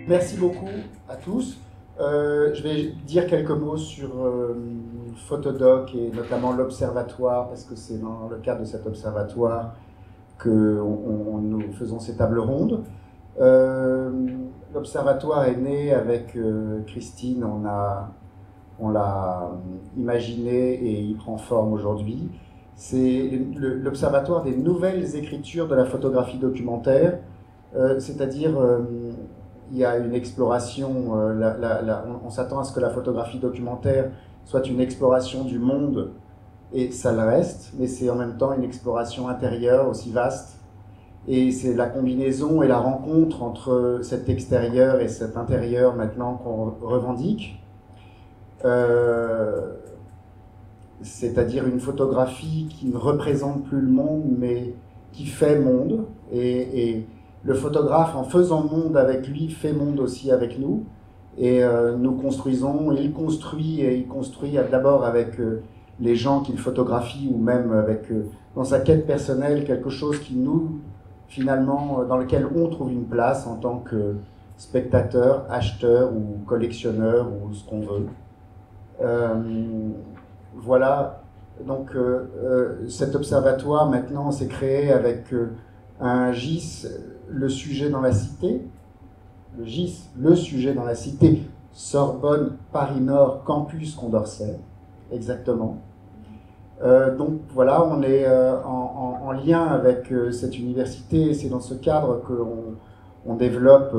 Merci beaucoup à tous. Je vais dire quelques mots sur Photodoc et notamment l'observatoire, parce que c'est dans le cadre de cet observatoire que nous faisons ces tables rondes. L'observatoire est né avec Christine, on l'a imaginé et il prend forme aujourd'hui. C'est l'observatoire des nouvelles écritures de la photographie documentaire, c'est-à-dire il y a une exploration, on s'attend à ce que la photographie documentaire soit une exploration du monde, et ça le reste, mais c'est en même temps une exploration intérieure aussi vaste, et c'est la combinaison et la rencontre entre cet extérieur et cet intérieur maintenant qu'on revendique, c'est-à-dire une photographie qui ne représente plus le monde, mais qui fait monde, et le photographe, en faisant monde avec lui, fait monde aussi avec nous. Et nous construisons, il construit d'abord avec les gens qu'il photographie, ou même avec, dans sa quête personnelle, quelque chose qui nous, finalement, dans lequel on trouve une place en tant que spectateur, acheteur ou collectionneur, ou ce qu'on veut. Voilà, donc cet observatoire maintenant s'est créé avec un GIS, le sujet dans la cité, le GIS, le sujet dans la cité, Sorbonne, Paris Nord, Campus Condorcet, exactement. Donc voilà, on est en lien avec cette université, et c'est dans ce cadre qu'on développe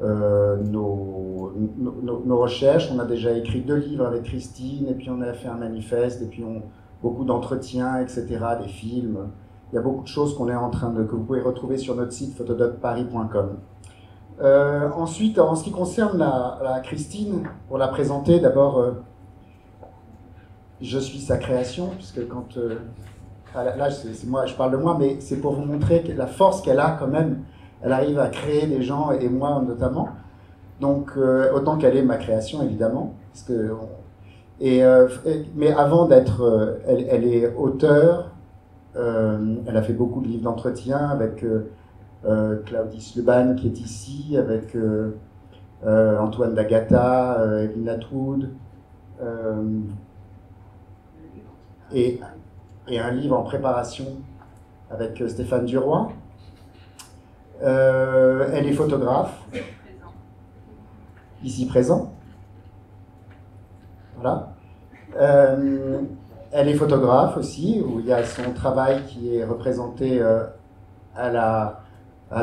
nos recherches. On a déjà écrit 2 livres avec Christine, et puis on a fait un manifeste, et puis beaucoup d'entretiens, etc., des films. Il y a beaucoup de choses qu'on est en train que vous pouvez retrouver sur notre site photodocparis.com. Ensuite, en ce qui concerne la Christine, pour la présenter, d'abord, je suis sa création, puisque quand... là, c'est moi, je parle de moi, mais c'est pour vous montrer la force qu'elle a quand même. Elle arrive à créer des gens, et moi notamment. Donc, autant qu'elle est ma création, évidemment. Parce que, mais avant d'être... elle est auteure. Elle a fait beaucoup de livres d'entretien avec Claudie Sluban qui est ici, avec Antoine D'Agata, Evelyn Atwood, et un livre en préparation avec Stéphane Duroy. Elle est photographe, ici présent. Voilà. Elle est photographe aussi, où il y a son travail qui est représenté à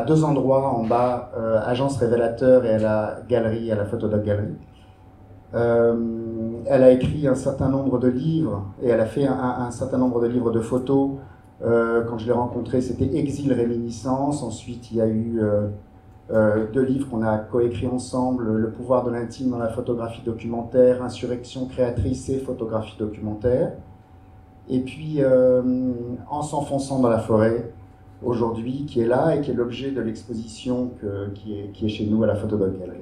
2 endroits en bas, Agence Révélateur et à la galerie, à la Photodoc Galerie. Elle a écrit un certain nombre de livres, et elle a fait un certain nombre de livres de photos. Quand je l'ai rencontrée, c'était Exil Réminiscence. Ensuite, il y a eu 2 livres qu'on a coécrits ensemble, Le pouvoir de l'intime dans la photographie documentaire, Insurrection créatrice et photographie documentaire. Et puis, En s'enfonçant dans la forêt, aujourd'hui, qui est là et qui est l'objet de l'exposition qui est chez nous à la Photodoc Galerie.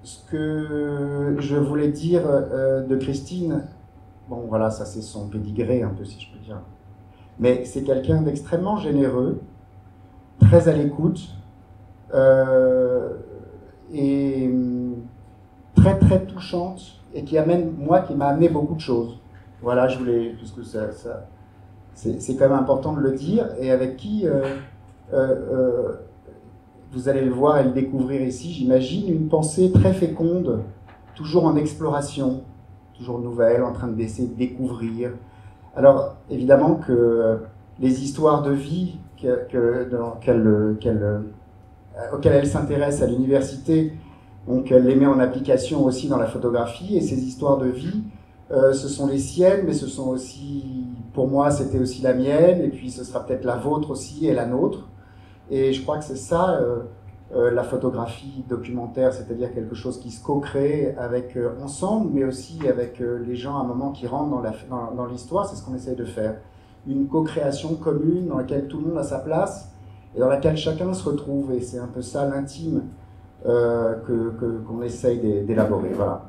Ce que je voulais dire de Christine, bon voilà, ça c'est son pédigré un peu, si je peux dire, mais c'est quelqu'un d'extrêmement généreux, très à l'écoute, et très très touchante, et qui m'a amené beaucoup de choses. Voilà, je voulais, parce que c'est quand même important de le dire, et avec qui vous allez le voir et le découvrir ici, j'imagine, une pensée très féconde, toujours en exploration, toujours nouvelle, en train d'essayer de découvrir. Alors, évidemment que les histoires de vie auxquelles elle s'intéresse à l'université, donc elle les met en application aussi dans la photographie, et ces histoires de vie, ce sont les siennes, mais ce sont aussi, pour moi, c'était aussi la mienne, et puis ce sera peut-être la vôtre aussi, et la nôtre. Et je crois que c'est ça, la photographie documentaire, c'est-à-dire quelque chose qui se co-crée ensemble, mais aussi avec les gens à un moment qui rentrent dans l'histoire. C'est ce qu'on essaye de faire. Une co-création commune dans laquelle tout le monde a sa place, et dans laquelle chacun se retrouve. Et c'est un peu ça l'intime qu'on essaye d'élaborer. Voilà.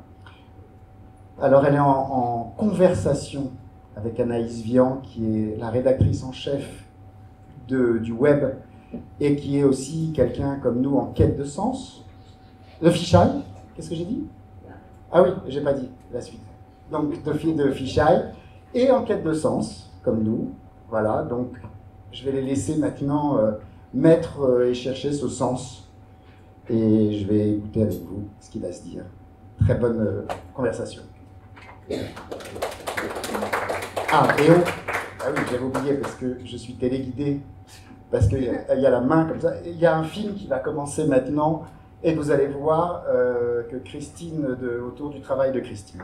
Alors elle est en conversation avec Anaïs Vian, qui est la rédactrice en chef du web et qui est aussi quelqu'un comme nous en quête de sens. De Fisheye, qu'est-ce que j'ai dit? Ah oui, j'ai pas dit la suite. Donc de Fisheye, et en quête de sens, comme nous. Voilà, donc je vais les laisser maintenant mettre et chercher ce sens. Et je vais écouter avec vous ce qu'il va se dire. Très bonne conversation. Ah, et ah oui, j'avais oublié parce que je suis téléguidé, parce qu'il y a la main comme ça. Il y a un film qui va commencer maintenant, et vous allez voir que Christine, autour du travail de Christine.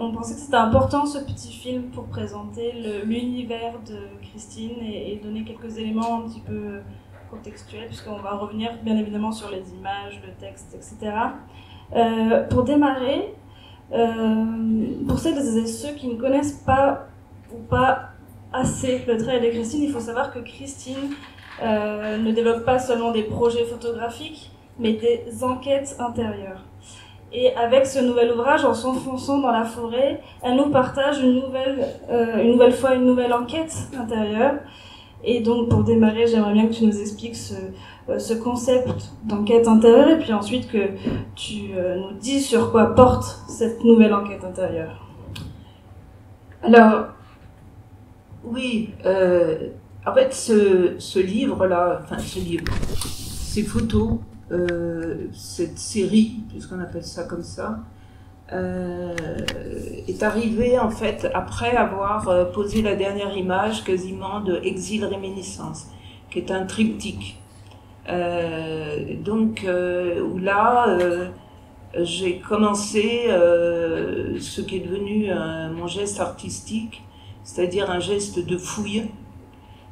On pensait que c'était important ce petit film pour présenter l'univers de Christine et donner quelques éléments un petit peu contextuels, puisqu'on va revenir bien évidemment sur les images, le texte, etc. Pour démarrer, pour celles et ceux qui ne connaissent pas ou pas assez le travail de Christine, il faut savoir que Christine ne développe pas seulement des projets photographiques, mais des enquêtes intérieures. Et avec ce nouvel ouvrage, en s'enfonçant dans la forêt, elle nous partage une nouvelle fois une nouvelle enquête intérieure. Et donc, pour démarrer, j'aimerais bien que tu nous expliques ce concept d'enquête intérieure, et puis ensuite que tu nous dises sur quoi porte cette nouvelle enquête intérieure. Alors, oui, en fait, ce livre-là, enfin ces photos, cette série, puisqu'on appelle ça comme ça, est arrivée en fait après avoir posé la dernière image quasiment de Exil Réminiscence, qui est un triptyque. Donc où là, j'ai commencé ce qui est devenu mon geste artistique, c'est-à-dire un geste de fouille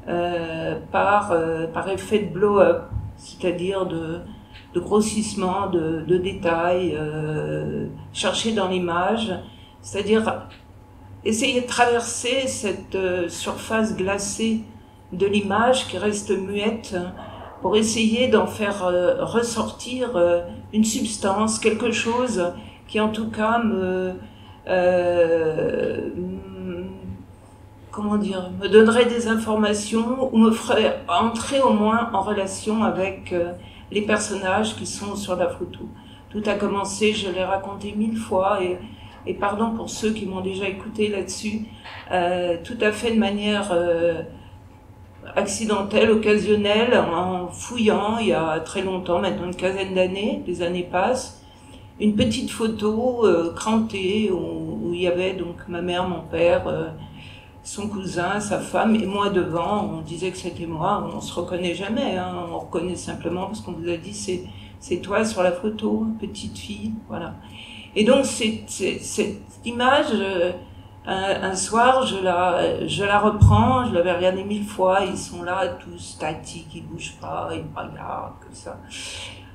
par effet de blow-up, c'est-à-dire de grossissement, de détails, chercher dans l'image, c'est-à-dire essayer de traverser cette surface glacée de l'image qui reste muette pour essayer d'en faire ressortir une substance, quelque chose qui en tout cas me donnerait des informations ou me ferait entrer au moins en relation avec les personnages qui sont sur la photo. Tout a commencé, je l'ai raconté 1000 fois et pardon pour ceux qui m'ont déjà écouté là-dessus, tout à fait de manière accidentelle, occasionnelle, en fouillant il y a très longtemps, maintenant une quinzaine d'années, les années passent, une petite photo crantée où il y avait donc ma mère, mon père, son cousin, sa femme et moi devant. On disait que c'était moi, on se reconnaît jamais, hein, on reconnaît simplement parce qu'on vous a dit c'est toi sur la photo, petite fille, voilà. Et donc cette image, un soir je la reprends, je l'avais regardée 1000 fois, ils sont là tous statiques, ils bougent pas, ils me regardent comme ça,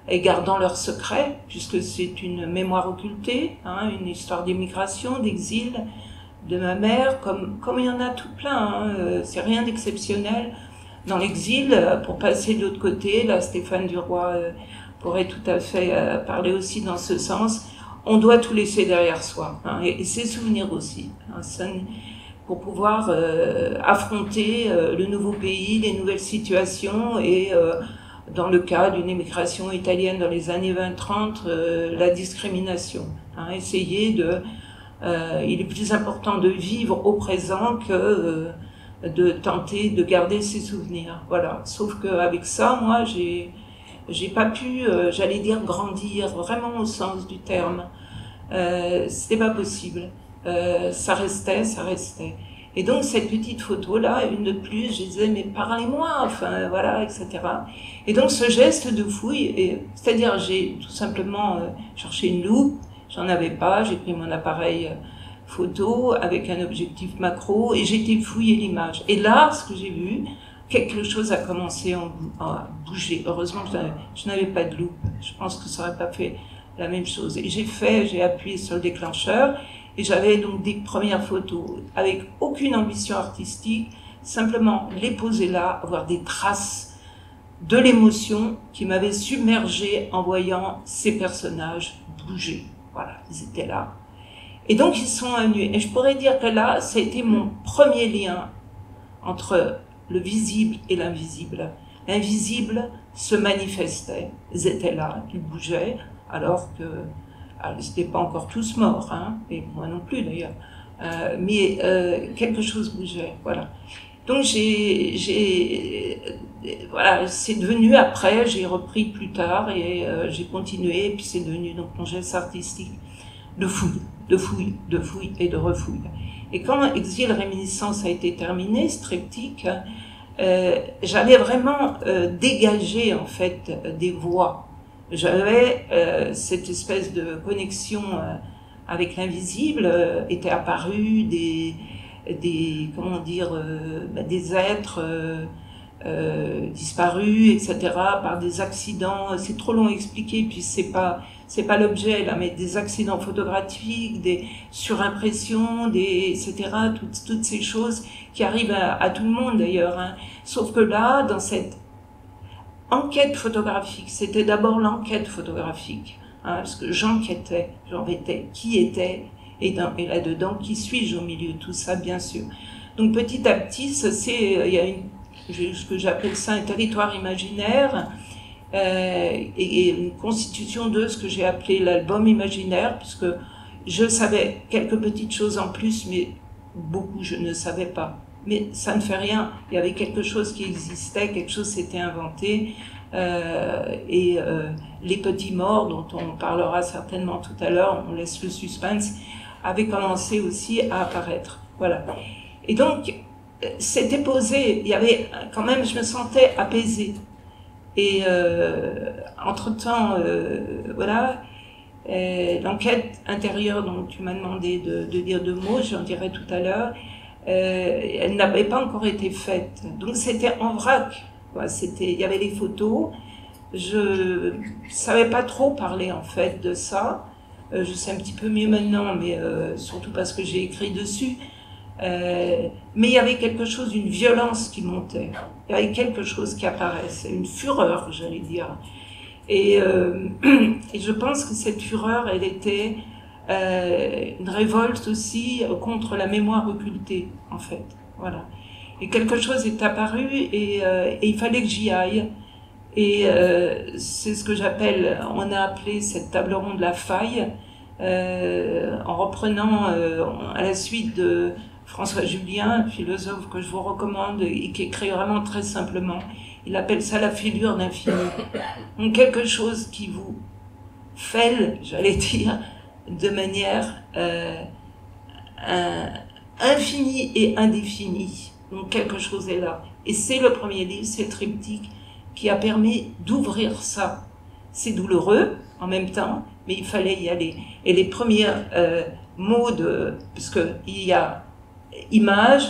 et gardant leur secret, puisque c'est une mémoire occultée, hein, une histoire d'émigration, d'exil, de ma mère, comme il y en a tout plein, hein, c'est rien d'exceptionnel. Dans l'exil, pour passer de l'autre côté, là Stéphane Duroy pourrait tout à fait parler aussi dans ce sens, on doit tout laisser derrière soi, hein, et ses souvenirs aussi, hein, pour pouvoir affronter le nouveau pays, les nouvelles situations et dans le cas d'une émigration italienne dans les années 20-30, la discrimination, hein, essayer il est plus important de vivre au présent que de tenter de garder ses souvenirs. Voilà. Sauf qu'avec ça, moi, j'ai pas pu, j'allais dire, grandir, vraiment au sens du terme. C'était pas possible. Ça restait. Et donc, cette petite photo-là, une de plus, je disais, mais parlez-moi, enfin, voilà, etc. Et donc, ce geste de fouille, c'est-à-dire, j'ai tout simplement cherché une loupe. J'en avais pas, j'ai pris mon appareil photo avec un objectif macro et j'ai été fouiller l'image. Et là, ce que j'ai vu, quelque chose a commencé à bouger. Heureusement que je n'avais pas de loupe. Je pense que ça n'aurait pas fait la même chose. Et j'ai appuyé sur le déclencheur et j'avais donc des premières photos avec aucune ambition artistique, simplement les poser là, avoir des traces de l'émotion qui m'avait submergée en voyant ces personnages bouger. Voilà, ils étaient là. Et donc, ils sont venus. Et je pourrais dire que là, ça a été mon premier lien entre le visible et l'invisible. L'invisible se manifestait. Ils étaient là, ils bougeaient, alors que ils n'étaient pas encore tous morts, hein, et moi non plus d'ailleurs. Mais quelque chose bougeait, voilà. Donc, voilà, c'est devenu après, j'ai repris plus tard et j'ai continué, et puis c'est devenu donc mon geste artistique de fouille et de refouille. Et quand Exil Réminiscence a été terminé, ce triptyque, j'avais vraiment dégagé en fait des voies. J'avais cette espèce de connexion avec l'invisible, étaient apparus des êtres disparus, etc., par des accidents. C'est trop long à expliquer, puis c'est pas l'objet là, mais des accidents photographiques, des surimpressions, etc., toutes ces choses qui arrivent à tout le monde d'ailleurs, hein. Sauf que là, dans cette enquête photographique, c'était d'abord l'enquête photographique, hein, parce que j'enquêtais, qui était, et là-dedans, qui suis-je au milieu de tout ça, bien sûr. Donc petit à petit, il y a ce que j'appelle ça un territoire imaginaire, et une constitution de ce que j'ai appelé l'album imaginaire, puisque je savais quelques petites choses en plus, mais beaucoup je ne savais pas. Mais ça ne fait rien, il y avait quelque chose qui existait, quelque chose s'était inventé, et les petits morts, dont on parlera certainement tout à l'heure, on laisse le suspense, avaient commencé aussi à apparaître. Voilà. Et donc, c'était posé, il y avait quand même, je me sentais apaisée. Et entre-temps, voilà, L'enquête intérieure dont tu m'as demandé de dire 2 mots, j'en dirai tout à l'heure, elle n'avait pas encore été faite. Donc c'était en vrac. Il y avait les photos. Je savais pas trop parler en fait de ça. Je sais un petit peu mieux maintenant, mais surtout parce que j'ai écrit dessus. Mais il y avait quelque chose, une violence qui montait. Il y avait quelque chose qui apparaissait, une fureur, j'allais dire. Et je pense que cette fureur, elle était une révolte aussi contre la mémoire occultée, en fait. Voilà. Et quelque chose est apparu et il fallait que j'y aille. Et c'est ce que on a appelé cette table ronde la faille, en reprenant à la suite de François Julien, philosophe que je vous recommande et qui écrit vraiment très simplement. Il appelle ça la fêlure d'infini. Donc quelque chose qui vous fêle, j'allais dire, de manière infinie et indéfinie. Donc quelque chose est là. Et c'est le premier livre, c'est le triptyque, qui a permis d'ouvrir ça. C'est douloureux en même temps, mais il fallait y aller. Et les premiers mots parce qu'il y a image,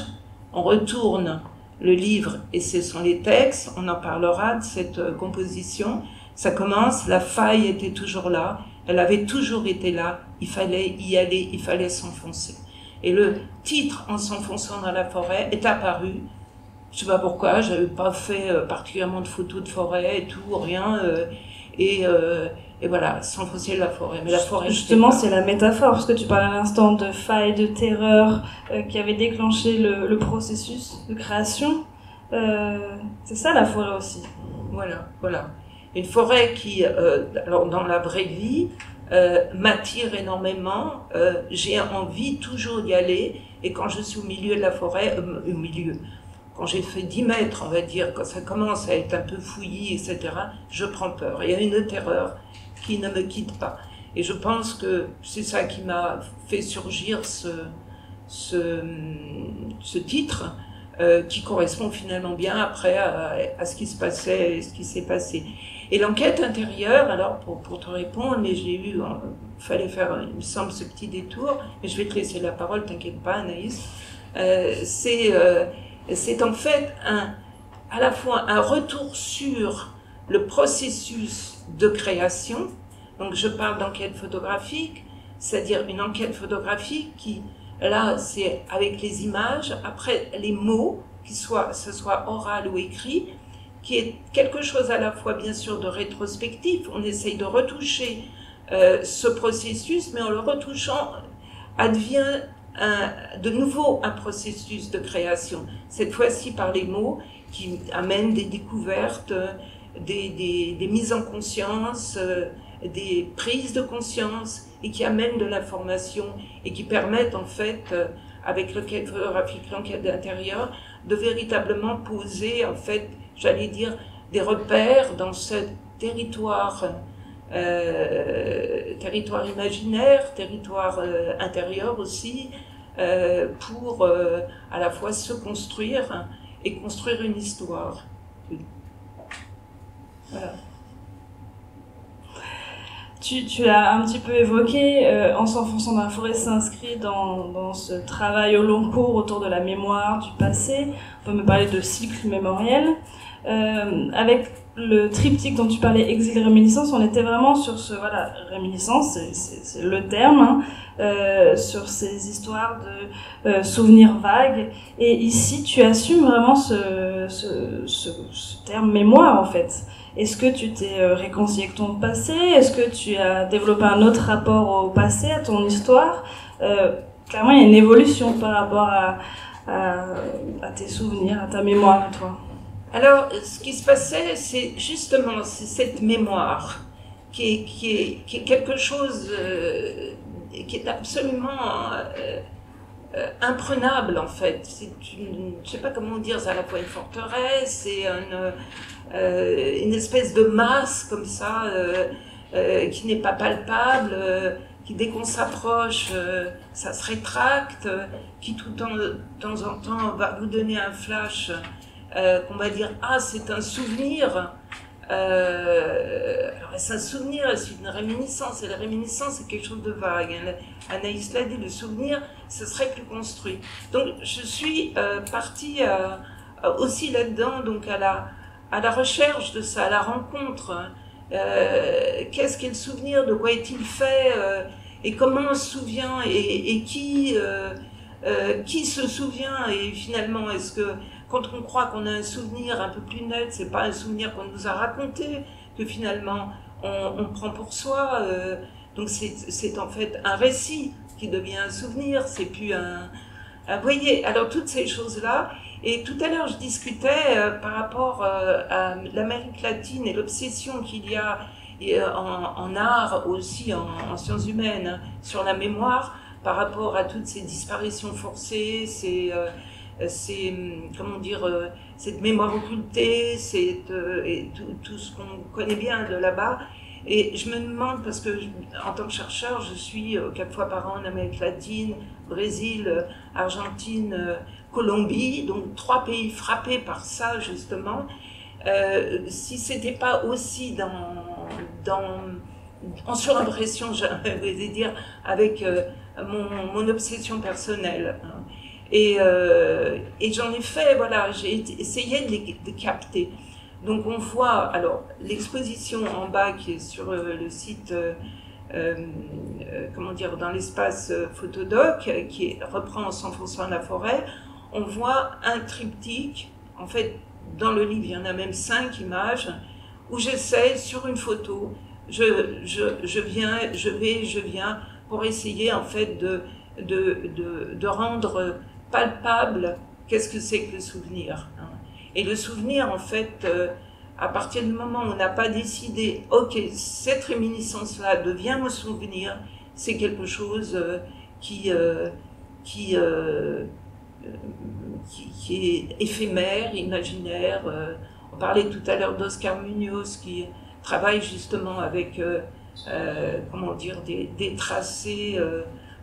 on retourne le livre et ce sont les textes, on en parlera de cette composition. Ça commence, la faille était toujours là, elle avait toujours été là, il fallait y aller, il fallait s'enfoncer. Et le titre, En s'enfonçant dans la forêt, est apparu. Je sais pas pourquoi, j'avais pas fait particulièrement de photos de forêt et tout, rien. Et voilà, s'enfoncer la forêt. Mais la forêt. Justement, c'est la métaphore, parce que tu parlais à l'instant de faille, de terreur, qui avait déclenché le processus de création. C'est ça la forêt aussi. Voilà, voilà. Une forêt qui, alors dans la vraie vie, m'attire énormément. J'ai envie toujours d'y aller. Et quand je suis au milieu de la forêt, quand j'ai fait 10 mètres, on va dire, quand ça commence à être un peu fouillis, etc., je prends peur. Il y a une terreur qui ne me quitte pas. Et je pense que c'est ça qui m'a fait surgir ce titre, qui correspond finalement bien après à ce qui se passait et ce qui s'est passé. Et l'enquête intérieure, alors pour te répondre, mais fallait faire, il me semble, ce petit détour, mais je vais te laisser la parole, t'inquiète pas Anaïs, c'est en fait à la fois un retour sur le processus de création. Donc je parle d'enquête photographique, c'est-à-dire une enquête photographique qui, là, c'est avec les images, après les mots, que ce soit oral ou écrit, qui est quelque chose à la fois bien sûr de rétrospectif. On essaye de retoucher ce processus, mais en le retouchant, advient de nouveau un processus de création, cette fois-ci par les mots qui amènent des découvertes, des mises en conscience, des prises de conscience et qui amènent de l'information et qui permettent en fait, avec l'enquête photographique, l'enquête d'intérieur, de véritablement poser en fait, j'allais dire, des repères dans ce territoire imaginaire, territoire intérieur aussi, pour à la fois se construire et construire une histoire. Voilà. Tu l'as un petit peu évoqué, En s'enfonçant dans la forêt s'inscrit dans ce travail au long cours autour de la mémoire, du passé. On peut me parler de cycle mémoriel. Avec le triptyque dont tu parlais, exil-réminiscence, on était vraiment sur réminiscence, c'est le terme, sur ces histoires de souvenirs vagues. Et ici, tu assumes vraiment ce terme mémoire, en fait. Est-ce que tu t'es réconcilié avec ton passé? Est-ce que tu as développé un autre rapport au passé, à ton histoire? Clairement, il y a une évolution par rapport à tes souvenirs, à ta mémoire, à toi. Alors, ce qui se passait, c'est justement cette mémoire qui est quelque chose qui est absolument imprenable en fait. C'est je sais pas comment dire, c'est à la fois une forteresse, c'est une espèce de masse comme ça qui n'est pas palpable, qui dès qu'on s'approche, ça se rétracte, qui tout de temps en temps va vous donner un flash. Qu'on va dire, ah, c'est un souvenir, Alors, est-ce un souvenir, est-ce une réminiscence? Et la réminiscence, c'est quelque chose de vague. Anaïs l'a dit, le souvenir, ce serait plus construit. Donc, je suis partie aussi là-dedans, donc à la recherche de ça, à la rencontre. Qu'est-ce qu'est le souvenir? De quoi est-il fait? Et comment on se souvient? Et qui se souvient? Et finalement, est-ce que quand on croit qu'on a un souvenir un peu plus net, c'est pas un souvenir qu'on nous a raconté, que finalement on prend pour soi. Donc c'est en fait un récit qui devient un souvenir, c'est plus vous voyez, alors toutes ces choses-là. Et tout à l'heure, je discutais par rapport à l'Amérique latine et l'obsession qu'il y a en art, aussi en sciences humaines, hein, sur la mémoire, par rapport à toutes ces disparitions forcées, comment dire, cette mémoire occultée, et tout ce qu'on connaît bien de là-bas. Et je me demande, parce que en tant que chercheur, je suis 4 fois par an en Amérique latine, Brésil, Argentine, Colombie, donc 3 pays frappés par ça justement. Si c'était pas aussi en surimpression, j'allais dire, avec mon obsession personnelle. Hein. Et j'en ai fait, voilà, j'ai essayé de capter. Donc on voit, alors l'exposition en bas qui est sur le site, comment dire, dans l'espace Photodoc, qui reprend S'enfonçant-la-forêt, on voit un triptyque, en fait dans le livre il y en a même 5 images, où j'essaie sur une photo, je viens, pour essayer en fait de rendre palpable qu'est-ce que c'est que le souvenir. Hein. Et le souvenir, en fait, à partir du moment où on n'a pas décidé, ok, cette réminiscence-là devient mon souvenir, c'est quelque chose qui est éphémère, imaginaire. On parlait tout à l'heure d'Oscar Munoz qui travaille justement avec, comment dire, des tracés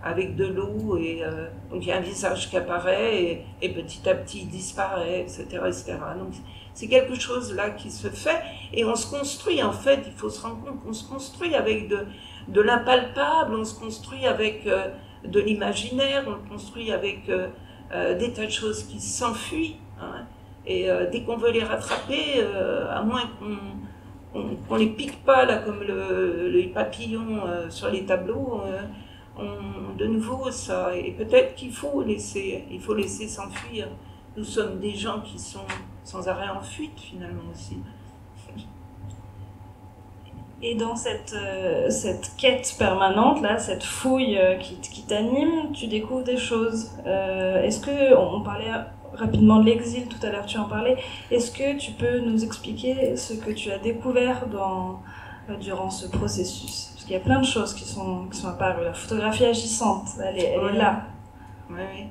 avec de l'eau, et donc il y a un visage qui apparaît et petit à petit il disparaît, etc., etc. Donc c'est quelque chose là qui se fait, et on se construit, en fait, il faut se rendre compte qu'on se construit avec de l'impalpable, on se construit avec de l'imaginaire, on se construit avec des tas de choses qui s'enfuient, hein, et dès qu'on veut les rattraper, à moins qu'on les pique pas là comme les papillons sur les tableaux, de nouveau ça, et peut-être qu'il faut laisser s'enfuir. Nous sommes des gens qui sont sans arrêt en fuite finalement aussi. Et dans cette quête permanente, là, cette fouille qui t'anime, tu découvres des choses. Est-ce que, on parlait rapidement de l'exil tout à l'heure, tu en parlais, est-ce que tu peux nous expliquer ce que tu as découvert durant ce processus? Parce qu'il y a plein de choses qui sont apparues. La photographie agissante, elle est là. Oui.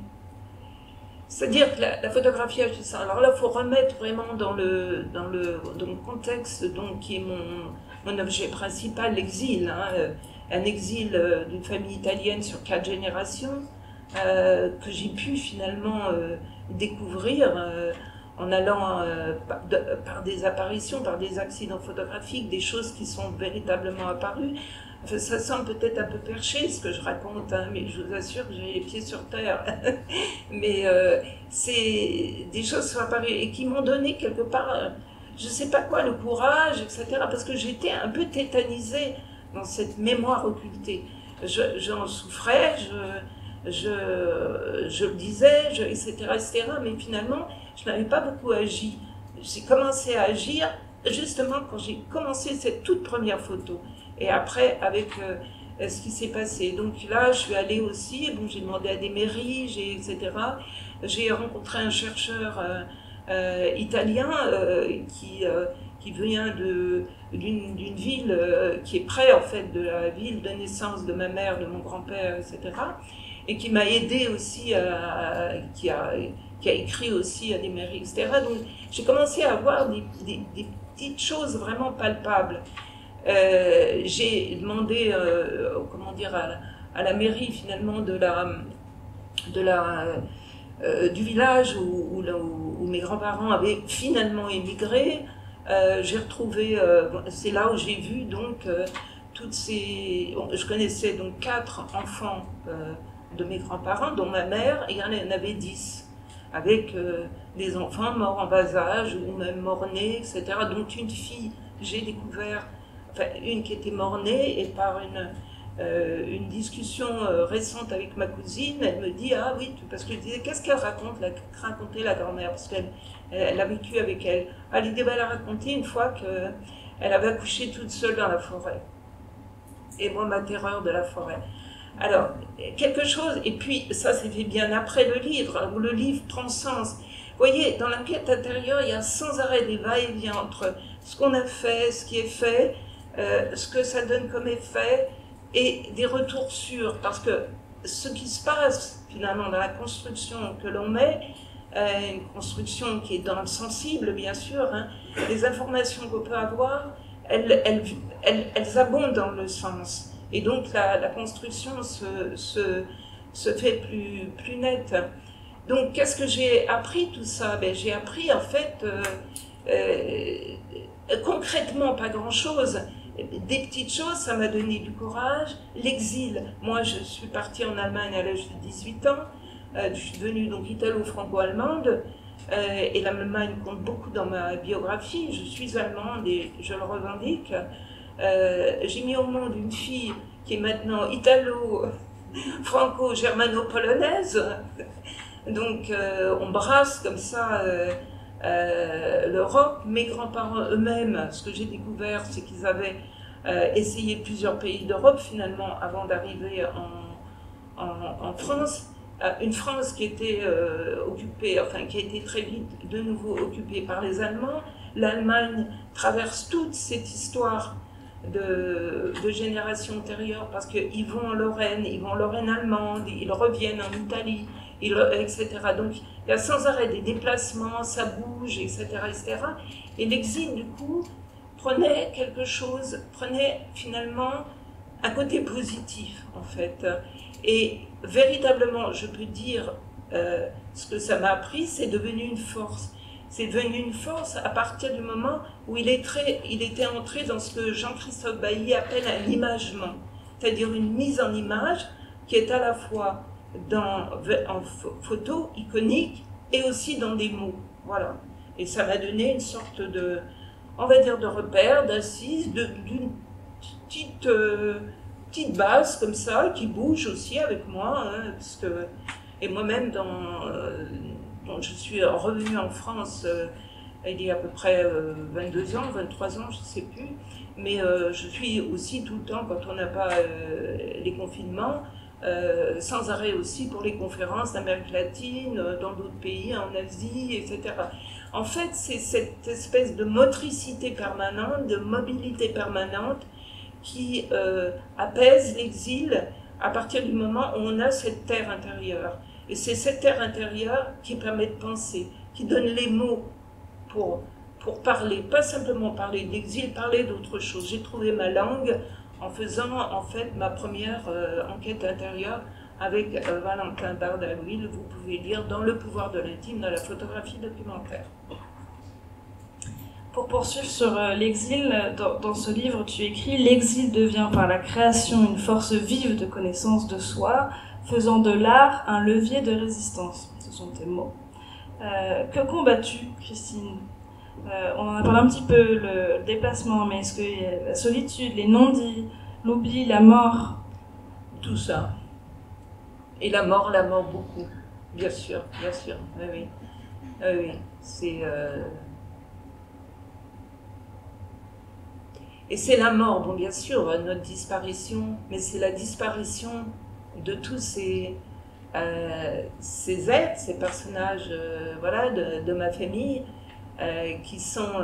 C'est-à-dire que la photographie agissante, alors là, il faut remettre vraiment dans le contexte donc, qui est mon objet principal, l'exil. Hein, un exil d'une famille italienne sur 4 générations que j'ai pu finalement découvrir en allant par des apparitions, par des accidents photographiques, des choses qui sont véritablement apparues. Enfin, ça semble peut-être un peu perché ce que je raconte, hein, mais je vous assure que j'ai les pieds sur terre. Mais c'est des choses qui sont apparues et qui m'ont donné quelque part, je ne sais pas quoi, le courage, etc. Parce que j'étais un peu tétanisée dans cette mémoire occultée. J'en souffrais, je le disais, etc., etc. Mais finalement, je n'avais pas beaucoup agi. J'ai commencé à agir justement quand j'ai commencé cette toute première photo. Et après, avec ce qui s'est passé. Donc là, je suis allée aussi, bon, j'ai demandé à des mairies, etc. J'ai rencontré un chercheur italien qui vient d'une ville qui est près, en fait, de la ville de naissance de ma mère, de mon grand-père, etc. Et qui m'a aidé aussi, qui a écrit aussi à des mairies, etc. Donc j'ai commencé à avoir des petites choses vraiment palpables. J'ai demandé, comment dire, à la mairie finalement du village où mes grands-parents avaient finalement émigré, j'ai retrouvé, c'est là où j'ai vu donc toutes ces... Bon, je connaissais donc 4 enfants de mes grands-parents, dont ma mère, et il y en avait 10, avec des enfants morts en bas âge, ou même morts-nés, etc. Donc une fille, j'ai découvert, enfin une qui était mort-née, et par une discussion récente avec ma cousine, elle me dit, ah oui, parce que je disais, qu'est-ce qu'elle racontait la grand-mère, parce qu'elle a vécu avec elle. Ah, l'idée, elle a raconté une fois qu'elle avait accouché toute seule dans la forêt. Et moi, ma terreur de la forêt. Alors, quelque chose, et puis ça c'est fait bien après le livre, où le livre prend sens. Vous voyez, dans l'enquête intérieure, il y a sans arrêt des va-et-vient entre ce qu'on a fait, ce qui est fait, ce que ça donne comme effet, et des retours sûrs. Parce que ce qui se passe finalement dans la construction que l'on met, une construction qui est dans le sensible bien sûr, hein, les informations qu'on peut avoir, elles abondent dans le sens. Et donc la construction se fait plus nette. Donc qu'est-ce que j'ai appris tout ça? Ben, j'ai appris en fait concrètement pas grand-chose. Des petites choses, ça m'a donné du courage. L'exil, moi je suis partie en Allemagne à l'âge de 18 ans. Je suis devenue donc italo-franco-allemande. Et l'Allemagne compte beaucoup dans ma biographie. Je suis allemande et je le revendique. J'ai mis au monde une fille qui est maintenant italo-franco-germano-polonaise. Donc on brasse comme ça l'Europe. Mes grands-parents eux-mêmes, ce que j'ai découvert, c'est qu'ils avaient essayé plusieurs pays d'Europe finalement avant d'arriver en France. Une France qui était occupée, enfin qui a été très vite de nouveau occupée par les Allemands. L'Allemagne traverse toute cette histoire de générations antérieures parce qu'ils vont en Lorraine allemande, ils reviennent en Italie, etc. Donc il y a sans arrêt des déplacements, ça bouge, etc. etc. Et l'exil, du coup, prenait quelque chose, prenait finalement un côté positif, en fait. Et véritablement, je peux dire, ce que ça m'a appris, c'est devenu une force. C'est devenu une force à partir du moment où il était entré dans ce que Jean-Christophe Bailly appelle un imagement, c'est-à-dire une mise en image qui est à la fois en photo iconique et aussi dans des mots. Voilà. Et ça m'a donné une sorte de, on va dire, de repère, d'assise, d'une petite base comme ça, qui bouge aussi avec moi, hein, parce que, et moi-même, je suis revenue en France il y a à peu près 22 ans, 23 ans, je ne sais plus, mais je suis aussi tout le temps, quand on n'a pas les confinements, sans arrêt aussi pour les conférences d'Amérique latine, dans d'autres pays, en Asie, etc. En fait, c'est cette espèce de motricité permanente, de mobilité permanente qui apaise l'exil à partir du moment où on a cette terre intérieure. Et c'est cette terre intérieure qui permet de penser, qui donne les mots pour parler, pas simplement parler de l'exil, parler d'autre chose. J'ai trouvé ma langue en faisant en fait ma première enquête intérieure avec Valentin Bardawil, vous pouvez lire dans Le pouvoir de l'intime, dans la photographie documentaire. Pour poursuivre sur l'exil, dans ce livre, tu écris « L'exil devient par la création une force vive de connaissance de soi, faisant de l'art un levier de résistance ». Ce sont tes mots. Que combats-tu, Christine ? On en a parlé un petit peu, le déplacement, mais est-ce que la solitude, les non-dits, l'oubli, la mort ? Tout ça. Et la mort beaucoup, bien sûr, oui, oui. Oui, c'est... Et c'est la mort, bon bien sûr, notre disparition, mais c'est la disparition de tous ces êtres, ces personnages voilà, de ma famille, qui sont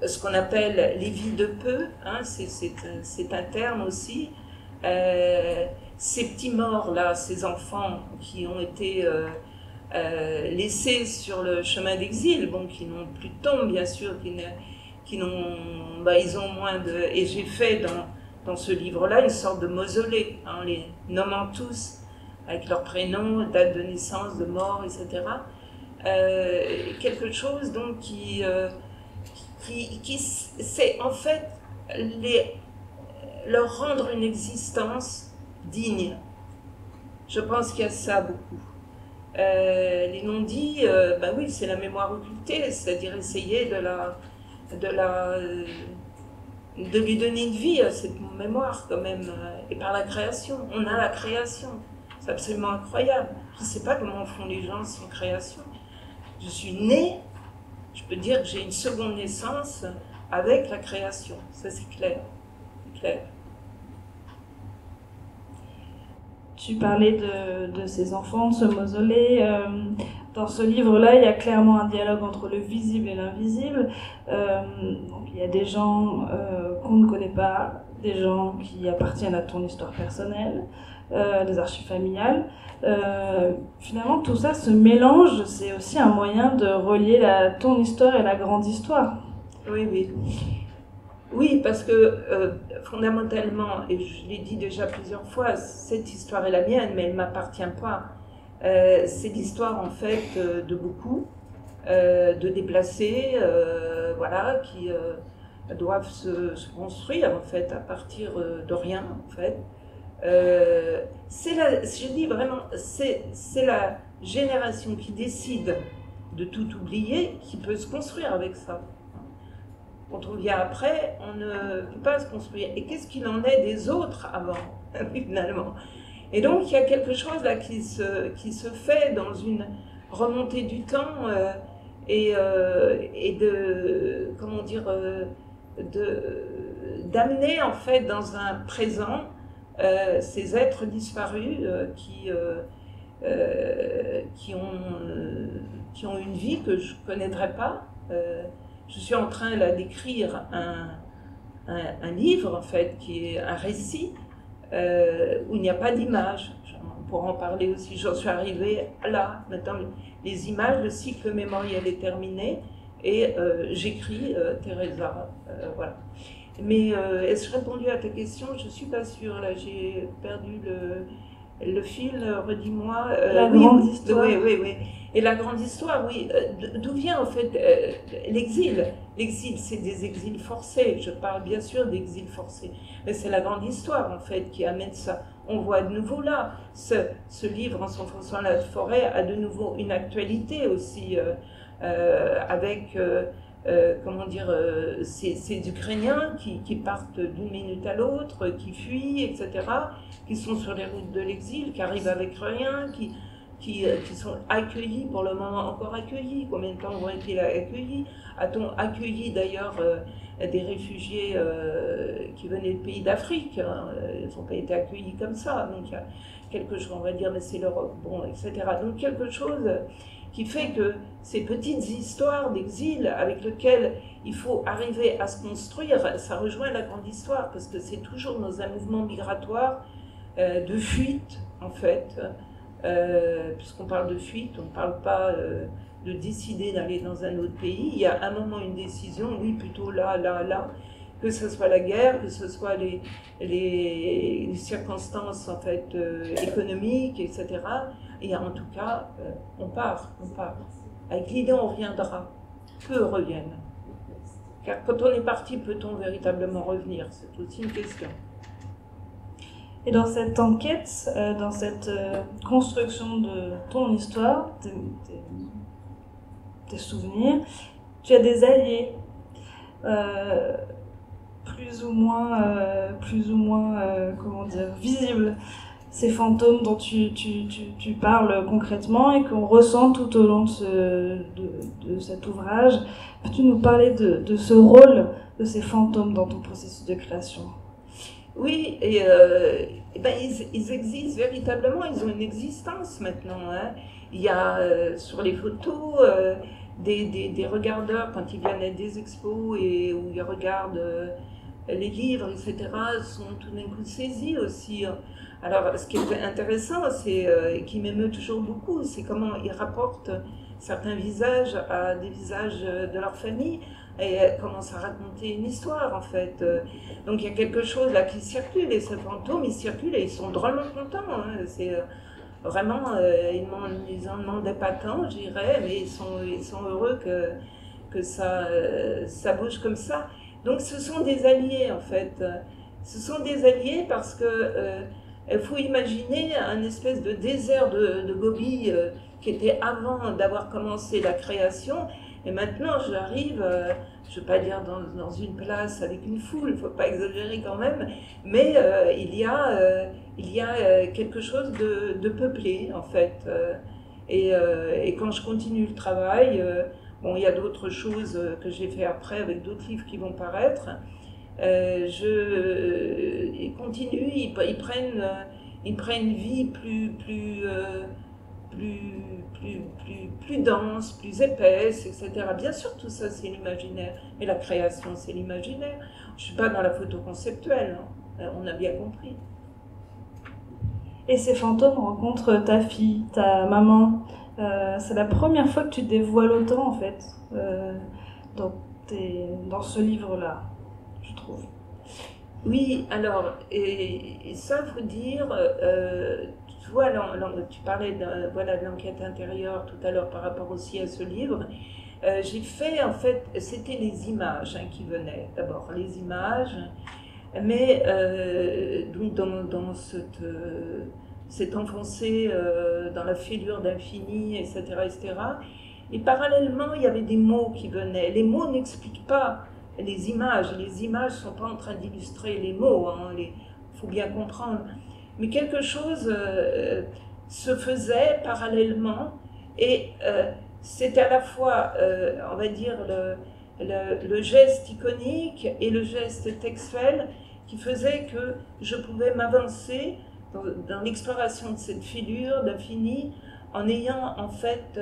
ce qu'on appelle les vies de peu, hein, c'est un terme aussi. Ces petits morts-là, ces enfants qui ont été laissés sur le chemin d'exil, bon, qui n'ont plus de tombe, bien sûr, ils ont moins de... Et j'ai fait dans ce livre-là une sorte de mausolée, en les nommant tous, avec leur prénom, date de naissance, de mort, etc. Quelque chose donc c'est en fait leur rendre une existence digne. Je pense qu'il y a ça beaucoup. Les non-dits, ben oui, c'est la mémoire occultée, c'est-à-dire essayer de lui donner une vie à cette mémoire quand même, et par la création. On a la création, c'est absolument incroyable. Je ne sais pas comment font les gens sans création. Je suis née, je peux dire que j'ai une seconde naissance avec la création, ça c'est clair, c'est clair. Tu parlais de ces enfants, de ce mausolée. Dans ce livre-là, il y a clairement un dialogue entre le visible et l'invisible. Donc, il y a des gens qu'on ne connaît pas, des gens qui appartiennent à ton histoire personnelle, des archives familiales. Finalement, tout ça se mélange. C'est aussi un moyen de relier ton histoire et la grande histoire. Oui, oui. Oui, parce que fondamentalement, et je l'ai dit déjà plusieurs fois, cette histoire est la mienne, mais elle ne m'appartient pas. C'est l'histoire en fait de beaucoup, de déplacés, voilà, qui doivent se construire en fait à partir de rien en fait. Je dis vraiment, c'est la génération qui décide de tout oublier qui peut se construire avec ça. Quand on vient après, on ne peut pas se construire. Et qu'est-ce qu'il en est des autres avant, finalement? Et donc, il y a quelque chose là qui se fait dans une remontée du temps et de, comment dire, d'amener en fait dans un présent ces êtres disparus qui ont une vie que je ne connaîtrais pas. Je suis en train là d'écrire un livre en fait qui est un récit où il n'y a pas d'image. On pourra en parler aussi. J'en suis arrivée là. Maintenant, les images, le cycle mémoriel est terminé et j'écris Teresa. Voilà. Mais est-ce que j'ai répondu à ta question? Je ne suis pas sûre. Là, j'ai perdu le fil. Redis-moi. La grande histoire. Oui. Et la grande histoire, oui. D'où vient en fait l'exil? L'exil, c'est des exils forcés. Je parle bien sûr d'exil forcé. Mais c'est la grande histoire en fait qui amène ça. On voit de nouveau là, ce livre en s'enfonçant la forêt a de nouveau une actualité aussi avec, comment dire, ces Ukrainiens qui partent d'une minute à l'autre, qui fuient, etc., qui sont sur les routes de l'exil, qui arrivent avec rien, qui sont accueillis, pour le moment encore accueillis. Combien de temps ont-ils accueillis? A-t-on accueilli d'ailleurs des réfugiés qui venaient de pays d'Afrique? Ils n'ont pas été accueillis comme ça. Donc il y a quelque chose, on va dire, mais c'est l'Europe, bon, etc. Donc quelque chose qui fait que ces petites histoires d'exil avec lesquelles il faut arriver à se construire, ça rejoint la grande histoire, parce que c'est toujours dans un mouvement migratoire de fuite, en fait. Puisqu'on parle de fuite, on ne parle pas de décider d'aller dans un autre pays. Il y a un moment une décision, oui, plutôt là, que ce soit la guerre, que ce soit les circonstances en fait économiques, etc. Et en tout cas, on part. Avec l'idée, on reviendra. Peu reviennent. Car quand on est parti, peut-on véritablement revenir? C'est aussi une question. Et dans cette enquête, dans cette construction de ton histoire, tes souvenirs, tu as des alliés, plus ou moins, comment dire, visibles. Ces fantômes dont tu parles concrètement et qu'on ressent tout au long de cet ouvrage. Peux-tu nous parler de ce rôle de ces fantômes dans ton processus de création? Oui, et ben ils existent véritablement, ils ont une existence maintenant. Hein. Il y a sur les photos des regardeurs quand ils viennent à des expos et où ils regardent les livres, etc., sont tout d'un coup saisis aussi. Alors, ce qui est intéressant, c'est qui m'émeut toujours beaucoup, c'est comment ils rapportent certains visages à des visages de leur famille et commencent à raconter une histoire, en fait. Donc, il y a quelque chose là qui circule, et ces fantômes, ils circulent et ils sont drôlement contents. Hein. C'est vraiment, ils en demandaient pas tant, je dirais, mais ils sont heureux que ça bouge comme ça. Donc ce sont des alliés en fait. Ce sont des alliés parce que il faut imaginer un espèce de désert de Gobi qui était avant d'avoir commencé la création. Et maintenant, j'arrive, je ne veux pas dire dans une place avec une foule, il ne faut pas exagérer quand même, mais il y a quelque chose de peuplé, en fait. Et quand je continue le travail, bon, il y a d'autres choses que j'ai fait après avec d'autres livres qui vont paraître. Ils continuent, ils prennent vie plus dense, plus épaisse, etc. Bien sûr, tout ça, c'est l'imaginaire. Et la création, c'est l'imaginaire. Je ne suis pas dans la photo conceptuelle, hein. On a bien compris. Et ces fantômes rencontrent ta fille, ta maman. C'est la première fois que tu te dévoiles autant, en fait, dans ce livre-là, je trouve. Oui, alors, et ça, faut dire... tu vois, tu parlais de l'enquête intérieure tout à l'heure par rapport aussi à ce livre. J'ai fait, en fait, c'était les images qui venaient. D'abord, les images, mais donc dans cette enfoncée dans la fêlure d'infini, etc., etc. Et parallèlement, il y avait des mots qui venaient. Les mots n'expliquent pas les images. Les images ne sont pas en train d'illustrer les mots. Il faut bien comprendre. Mais quelque chose se faisait parallèlement et c'était à la fois, on va dire, le geste iconique et le geste textuel qui faisait que je pouvais m'avancer dans l'exploration de cette fêlure d'infini en ayant en fait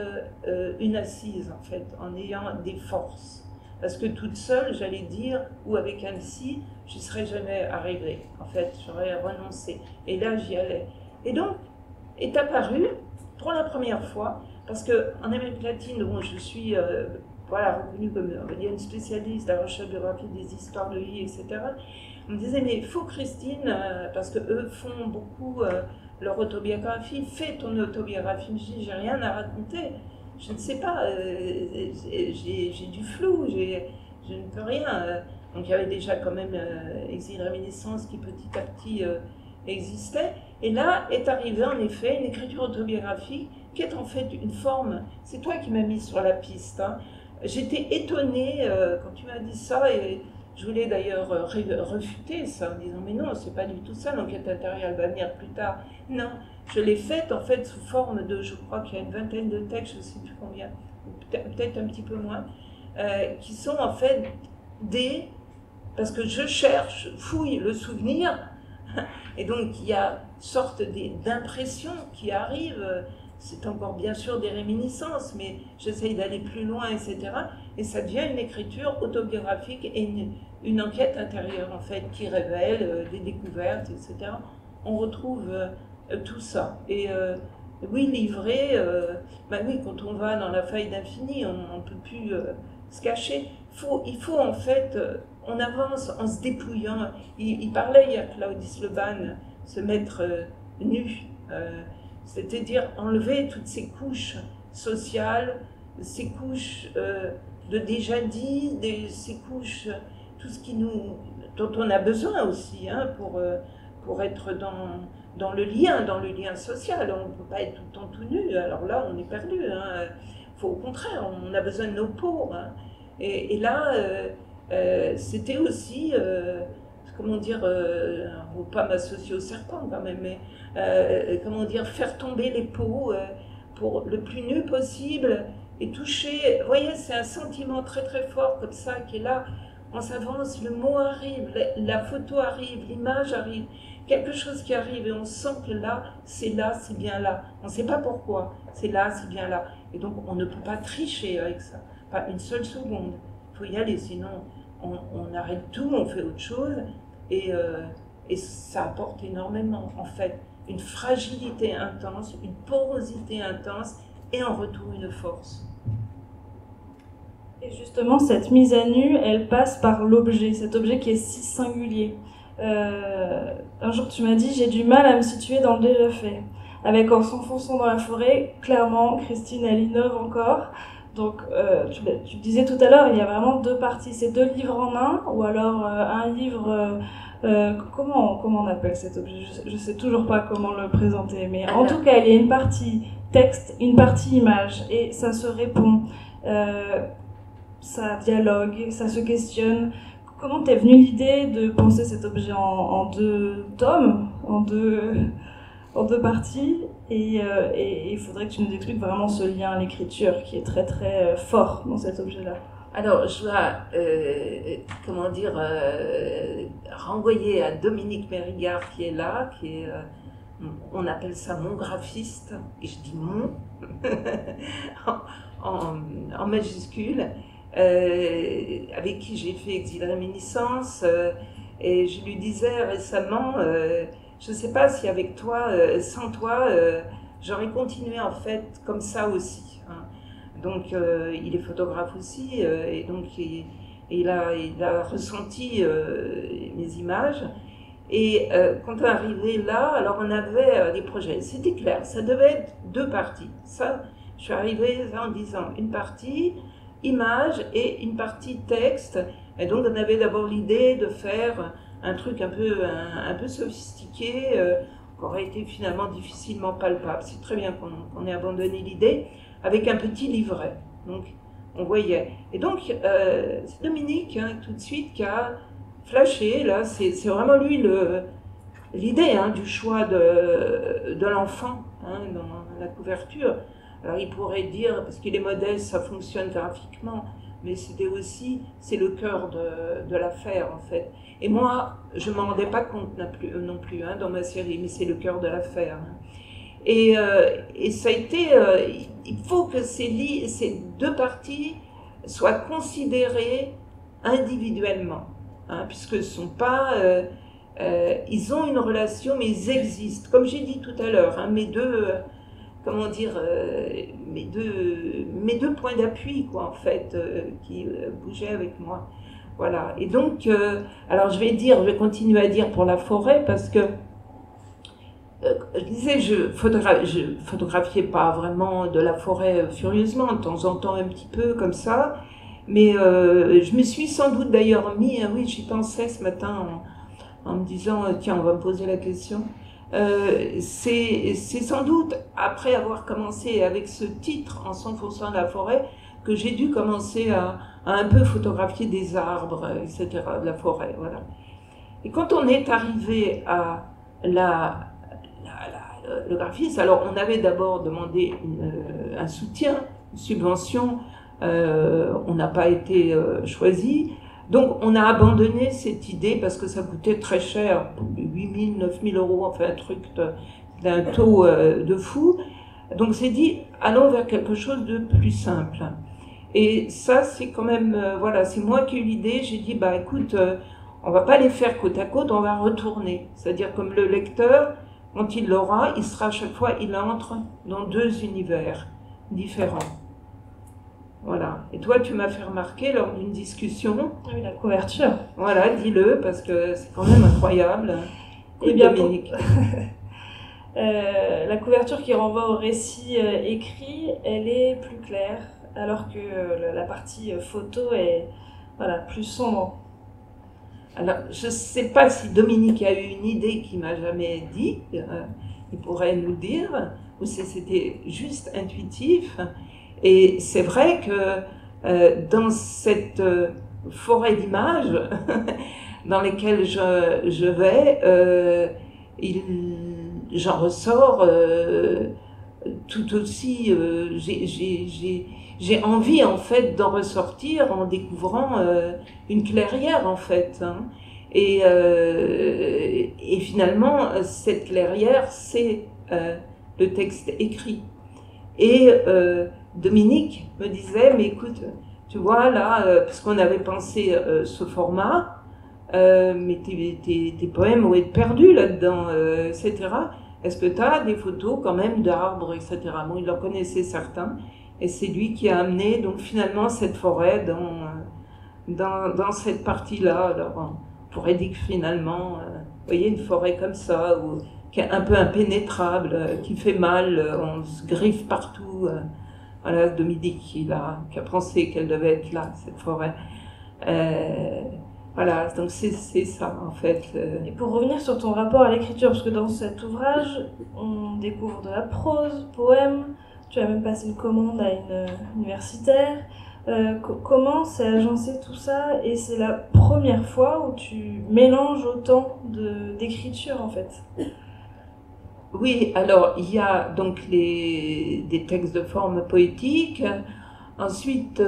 une assise, en fait, en ayant des forces. Parce que toute seule, j'allais dire, ou avec un psy, je n'y serais jamais arrivée. En fait, j'aurais renoncé. Et là, j'y allais. Et donc, est apparu, pour la première fois, parce qu'en Amérique latine, où je suis reconnue comme une spécialiste de la recherche biographique des histoires de vie, etc., on me disait, mais il faut Christine, parce qu'eux font beaucoup leur autobiographie, fais ton autobiographie. Je dis, j'ai rien à raconter. Je ne sais pas, j'ai du flou, je ne peux rien. Donc il y avait déjà quand même Exil Réminiscence qui petit à petit existait. Et là est arrivée en effet une écriture autobiographique qui est en fait une forme. C'est toi qui m'as mis sur la piste. Hein. J'étais étonnée quand tu m'as dit ça et je voulais d'ailleurs refuter ça en disant mais non, c'est pas du tout ça, l'enquête intérieure elle va venir plus tard. Non. Je l'ai faite en fait sous forme de, je crois qu'il y a une vingtaine de textes, je ne sais plus combien, peut-être un petit peu moins, qui sont en fait parce que je fouille le souvenir, et donc il y a une sorte d'impression qui arrive, c'est encore bien sûr des réminiscences, mais j'essaye d'aller plus loin, etc. Et ça devient une écriture autobiographique et une enquête intérieure en fait, qui révèle des découvertes, etc. On retrouve... tout ça. Et oui, livrer, oui, quand on va dans la faille d'infini, on ne peut plus se cacher. Il faut en fait, on avance en se dépouillant. Il parlait, il y a Claudius Leban, se mettre nu, c'est-à-dire enlever toutes ces couches sociales, ces couches de déjà dit, ces couches, tout ce dont on a besoin aussi pour être dans le lien social. On ne peut pas être tout le temps tout nu, alors là on est perdu. Au contraire, on a besoin de nos peaux. Hein. Et là, c'était aussi, comment dire, on ne va pas m'associer au serpent quand même, mais comment dire, faire tomber les peaux pour le plus nu possible et toucher. Vous voyez, c'est un sentiment très très fort comme ça qui est là. On s'avance, le mot arrive, la photo arrive, l'image arrive. Quelque chose qui arrive et on sent que là, c'est bien là. On ne sait pas pourquoi, c'est là, c'est bien là. Et donc, on ne peut pas tricher avec ça. Pas une seule seconde. Il faut y aller, sinon on arrête tout, on fait autre chose. Et ça apporte énormément, en fait. Une fragilité intense, une porosité intense et en retour une force. Et justement, cette mise à nu, elle passe par l'objet, cet objet qui est si singulier. Un jour tu m'as dit j'ai du mal à me situer dans le déjà fait avec En s'enfonçant dans la forêt, clairement Christine elle innove encore Donc, tu disais tout à l'heure, il y a vraiment deux parties. C'est deux livres en un, ou alors un livre... comment on appelle cet objet? Je sais toujours pas comment le présenter, mais en tout cas, il y a une partie texte, une partie image, et ça se répond, ça dialogue, ça se questionne. Comment t'es venue l'idée de penser cet objet en deux tomes, en deux parties, et il faudrait que tu nous expliques vraiment ce lien à l'écriture qui est très très fort dans cet objet-là. Alors, je dois, renvoyer à Dominique Mérigard qui est là, qui est, on appelle ça mon graphiste, et je dis mon, en majuscule, avec qui j'ai fait Exil Réminiscence, et je lui disais récemment, je ne sais pas si avec toi, sans toi, j'aurais continué en fait comme ça aussi. Hein. Donc il est photographe aussi, et donc il a ressenti mes images. Et quand on est arrivé là, alors on avait des projets, c'était clair, ça devait être deux parties. Ça, je suis arrivée en disant une partie image et une partie texte. Et donc on avait d'abord l'idée de faire un truc un peu sophistiqué, qui aurait été finalement difficilement palpable. C'est très bien qu'on ait abandonné l'idée, avec un petit livret. Donc on voyait. Et donc c'est Dominique tout de suite qui a flashé, là, c'est vraiment lui l'idée du choix de l'enfant dans la couverture. Alors il pourrait dire, parce qu'il est modeste, ça fonctionne graphiquement, mais c'était aussi, c'est le cœur de l'affaire en fait. Et moi, je ne m'en rendais pas compte non plus dans ma série, mais c'est le cœur de l'affaire. Et ça a été, il faut que ces deux parties soient considérées individuellement, puisque ce sont pas, ils ont une relation, mais ils existent. Comme j'ai dit tout à l'heure, mes deux, mes deux points d'appui, quoi, en fait, qui bougeaient avec moi. Voilà. Et donc, alors je vais continuer à dire pour la forêt, parce que je disais, je photographiais pas vraiment de la forêt furieusement, de temps en temps un petit peu comme ça, mais je me suis sans doute d'ailleurs mis, oui, j'y pensais ce matin en me disant, tiens, on va me poser la question. C'est sans doute après avoir commencé avec ce titre en s'enfonçant dans la forêt que j'ai dû commencer à un peu photographier des arbres, etc., de la forêt, voilà. Et quand on est arrivé à le graphiste, alors on avait d'abord demandé un soutien, une subvention, on n'a pas été choisi. Donc on a abandonné cette idée parce que ça coûtait très cher, 8 000, 9 000 euros, enfin un truc d'un taux de fou. Donc c'est dit, allons vers quelque chose de plus simple. Et ça c'est quand même, voilà, c'est moi qui ai eu l'idée, j'ai dit, bah écoute, on va pas les faire côte à côte, on va retourner. C'est-à-dire comme le lecteur, quand il l'aura, il sera à chaque fois, il entre dans deux univers différents. Voilà. Et toi, tu m'as fait remarquer lors d'une discussion. Oui, la couverture. Voilà, dis-le, parce que c'est quand même incroyable. Et bien, Dominique. La couverture qui renvoie au récit écrit, elle est plus claire, alors que la partie photo est plus sombre. Alors, je ne sais pas si Dominique a eu une idée qu'il ne m'a jamais dit, il pourrait nous dire, ou si c'était juste intuitif. Et c'est vrai que dans cette forêt d'images dans lesquelles je vais, j'en ressors tout aussi, j'ai envie en fait d'en ressortir en découvrant une clairière en fait. Et finalement, cette clairière, c'est le texte écrit. Et Dominique me disait, mais écoute, tu vois là, parce qu'on avait pensé ce format, mais tes poèmes vont être perdus là-dedans, etc. Est-ce que tu as des photos quand même d'arbres, etc. Bon, il en connaissait certains, et c'est lui qui a amené donc finalement cette forêt dans cette partie-là. Alors on pourrait dire que finalement, vous voyez, une forêt comme ça, qui est un peu impénétrable, qui fait mal, on se griffe partout. Voilà, Dominique qui a pensé qu'elle devait être là, cette forêt. Voilà, donc c'est ça en fait. Et pour revenir sur ton rapport à l'écriture, parce que dans cet ouvrage, on découvre de la prose, poème, tu as même passé une commande à une universitaire. Comment s'est agencé tout ça? Et c'est la première fois où tu mélanges autant d'écriture en fait. Oui, alors il y a donc des textes de forme poétique. Ensuite,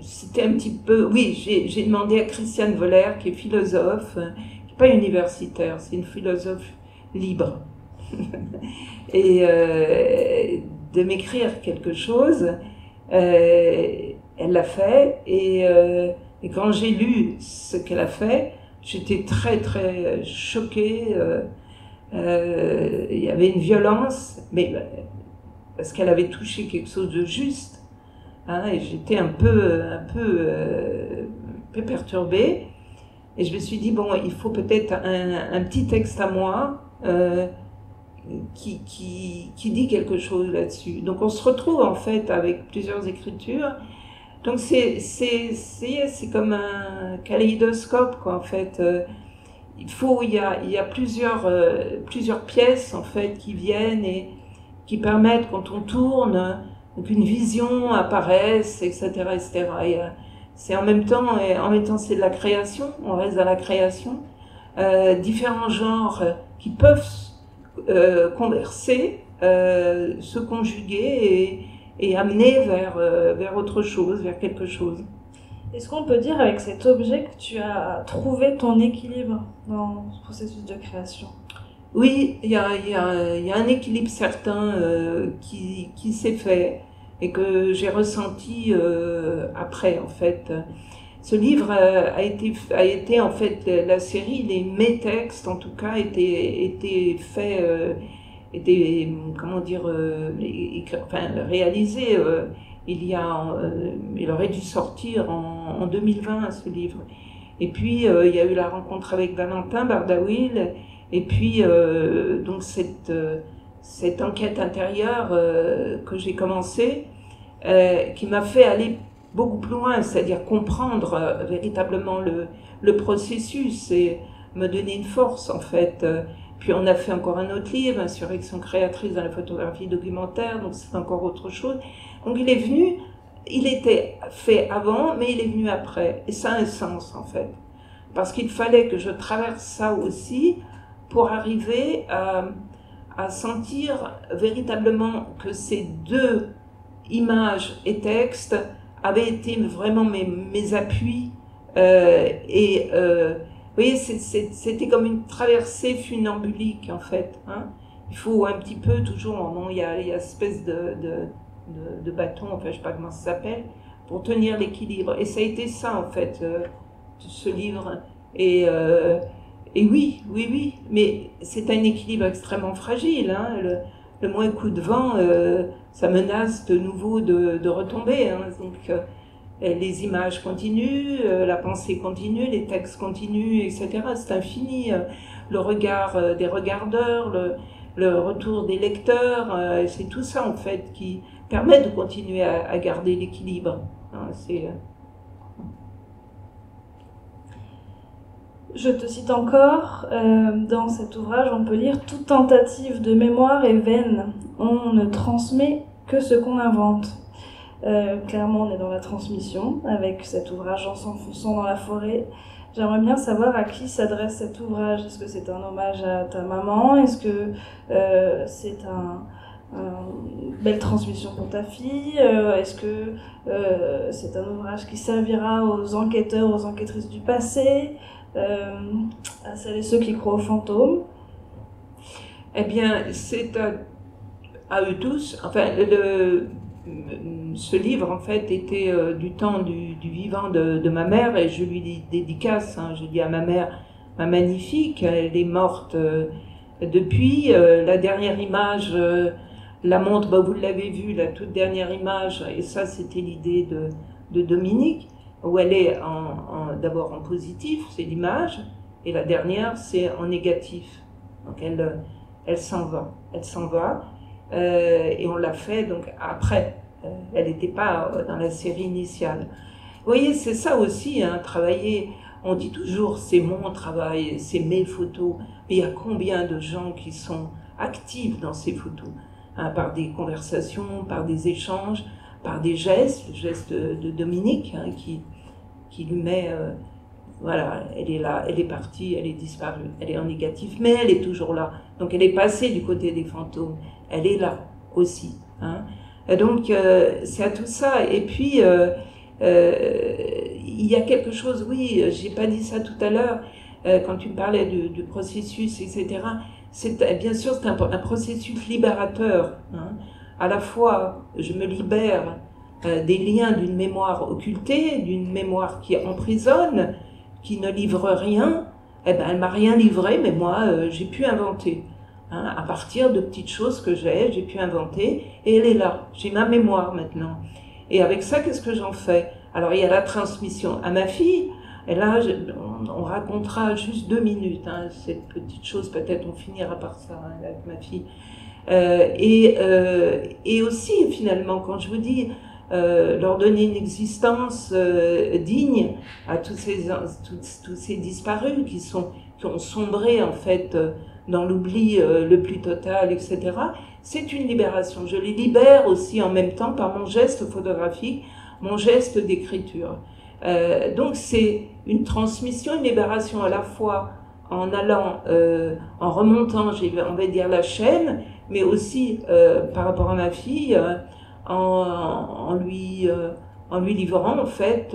c'était un petit peu... Oui, j'ai demandé à Christiane Voller, qui est philosophe, qui n'est pas universitaire, c'est une philosophe libre, et de m'écrire quelque chose. Elle l'a fait, et quand j'ai lu ce qu'elle a fait, j'étais très très choquée. Il y avait une violence, mais parce qu'elle avait touché quelque chose de juste, hein, et j'étais un peu perturbée. Et je me suis dit, bon, il faut peut-être un petit texte à moi qui dit quelque chose là-dessus. Donc on se retrouve en fait avec plusieurs écritures. Donc c'est comme un kaléidoscope, quoi, en fait. Il y a plusieurs pièces en fait qui viennent et qui permettent, quand on tourne, qu'une vision apparaisse, etc., etc. Et c'est en même temps c'est de la création. On reste dans la création. Différents genres qui peuvent converser, se conjuguer et amener vers autre chose, vers quelque chose. Est-ce qu'on peut dire avec cet objet que tu as trouvé ton équilibre dans ce processus de création? Oui, il y a un équilibre certain qui s'est fait et que j'ai ressenti après, en fait. Ce livre a été en fait, la série, mes textes en tout cas, étaient faits, comment dire, réalisés. Il aurait dû sortir en 2020, ce livre. Et puis, il y a eu la rencontre avec Valentin Bardawil, et puis, donc, cette enquête intérieure que j'ai commencée, qui m'a fait aller beaucoup plus loin, c'est-à-dire comprendre véritablement le processus et me donner une force, en fait. Puis on a fait encore un autre livre, Insurrection créatrice dans la photographie documentaire, donc c'est encore autre chose. Donc il est venu, il était fait avant, mais il est venu après. Et ça a un sens, en fait. Parce qu'il fallait que je traverse ça aussi pour arriver à sentir véritablement que ces deux images et textes avaient été vraiment mes appuis. Vous voyez, c'était comme une traversée funambulique, en fait. Hein. Il faut un petit peu, toujours, il y a une espèce de bâton, enfin, je ne sais pas comment ça s'appelle, pour tenir l'équilibre. Et ça a été ça, en fait, ce livre. Et oui, mais c'est un équilibre extrêmement fragile. Hein. Le moins coup de vent, ça menace de nouveau de retomber. Hein. Donc, les images continuent, la pensée continue, les textes continuent, etc. C'est infini. Le regard des regardeurs, le retour des lecteurs, c'est tout ça en fait qui permet de continuer à garder l'équilibre. Hein, Je te cite encore, dans cet ouvrage, on peut lire « Toute tentative de mémoire est vaine. On ne transmet que ce qu'on invente. » Clairement, on est dans la transmission, avec cet ouvrage en s'enfonçant dans la forêt. J'aimerais bien savoir à qui s'adresse cet ouvrage. Est-ce que c'est un hommage à ta maman? Est-ce que c'est une belle transmission pour ta fille? Est-ce que c'est un ouvrage qui servira aux enquêteurs, aux enquêtrices du passé, à celles et ceux qui croient aux fantômes? Eh bien, c'est à eux tous. Enfin, ce livre, en fait, était du temps du vivant de ma mère, et je lui dédicace. Hein, je dis à ma mère, ma magnifique, elle est morte depuis. La dernière image, la montre, vous l'avez vu, la toute dernière image, et ça, c'était l'idée de Dominique, où elle est d'abord en positif, c'est l'image, et la dernière, c'est en négatif. Donc elle s'en va. et on l'a fait donc après. Elle n'était pas dans la série initiale. Vous voyez, c'est ça aussi, hein, travailler. On dit toujours c'est mon travail, c'est mes photos. Mais il y a combien de gens qui sont actifs dans ces photos, hein, par des conversations, par des échanges, par des gestes, le geste de Dominique, hein, qui lui met, voilà, elle est là, elle est partie, elle est disparue, elle est en négatif, mais elle est toujours là. Donc elle est passée du côté des fantômes, elle est là aussi. Hein. Et donc c'est à tout ça. Et puis il y a quelque chose, oui, j'ai pas dit ça tout à l'heure, quand tu me parlais du processus, etc. Bien sûr, c'est un processus libérateur. Hein. À la fois, je me libère des liens d'une mémoire occultée, d'une mémoire qui emprisonne, qui ne livre rien. Eh ben, elle m'a rien livré, mais moi, j'ai pu inventer. Hein. À partir de petites choses que j'ai pu inventer, et elle est là. J'ai ma mémoire maintenant. Et avec ça, qu'est-ce que j'en fais? Alors, il y a la transmission à ma fille. Et là, on racontera juste 2 minutes, hein, cette petite chose, peut-être on finira par ça, hein, avec ma fille. Et aussi, finalement, quand je vous dis leur donner une existence digne à tous ces disparus qui ont sombré, en fait, dans l'oubli le plus total, etc., c'est une libération. Je les libère aussi en même temps par mon geste photographique, mon geste d'écriture. Donc c'est une transmission, une libération à la fois en allant, en remontant, on va dire, la chaîne, mais aussi par rapport à ma fille, en lui livrant en fait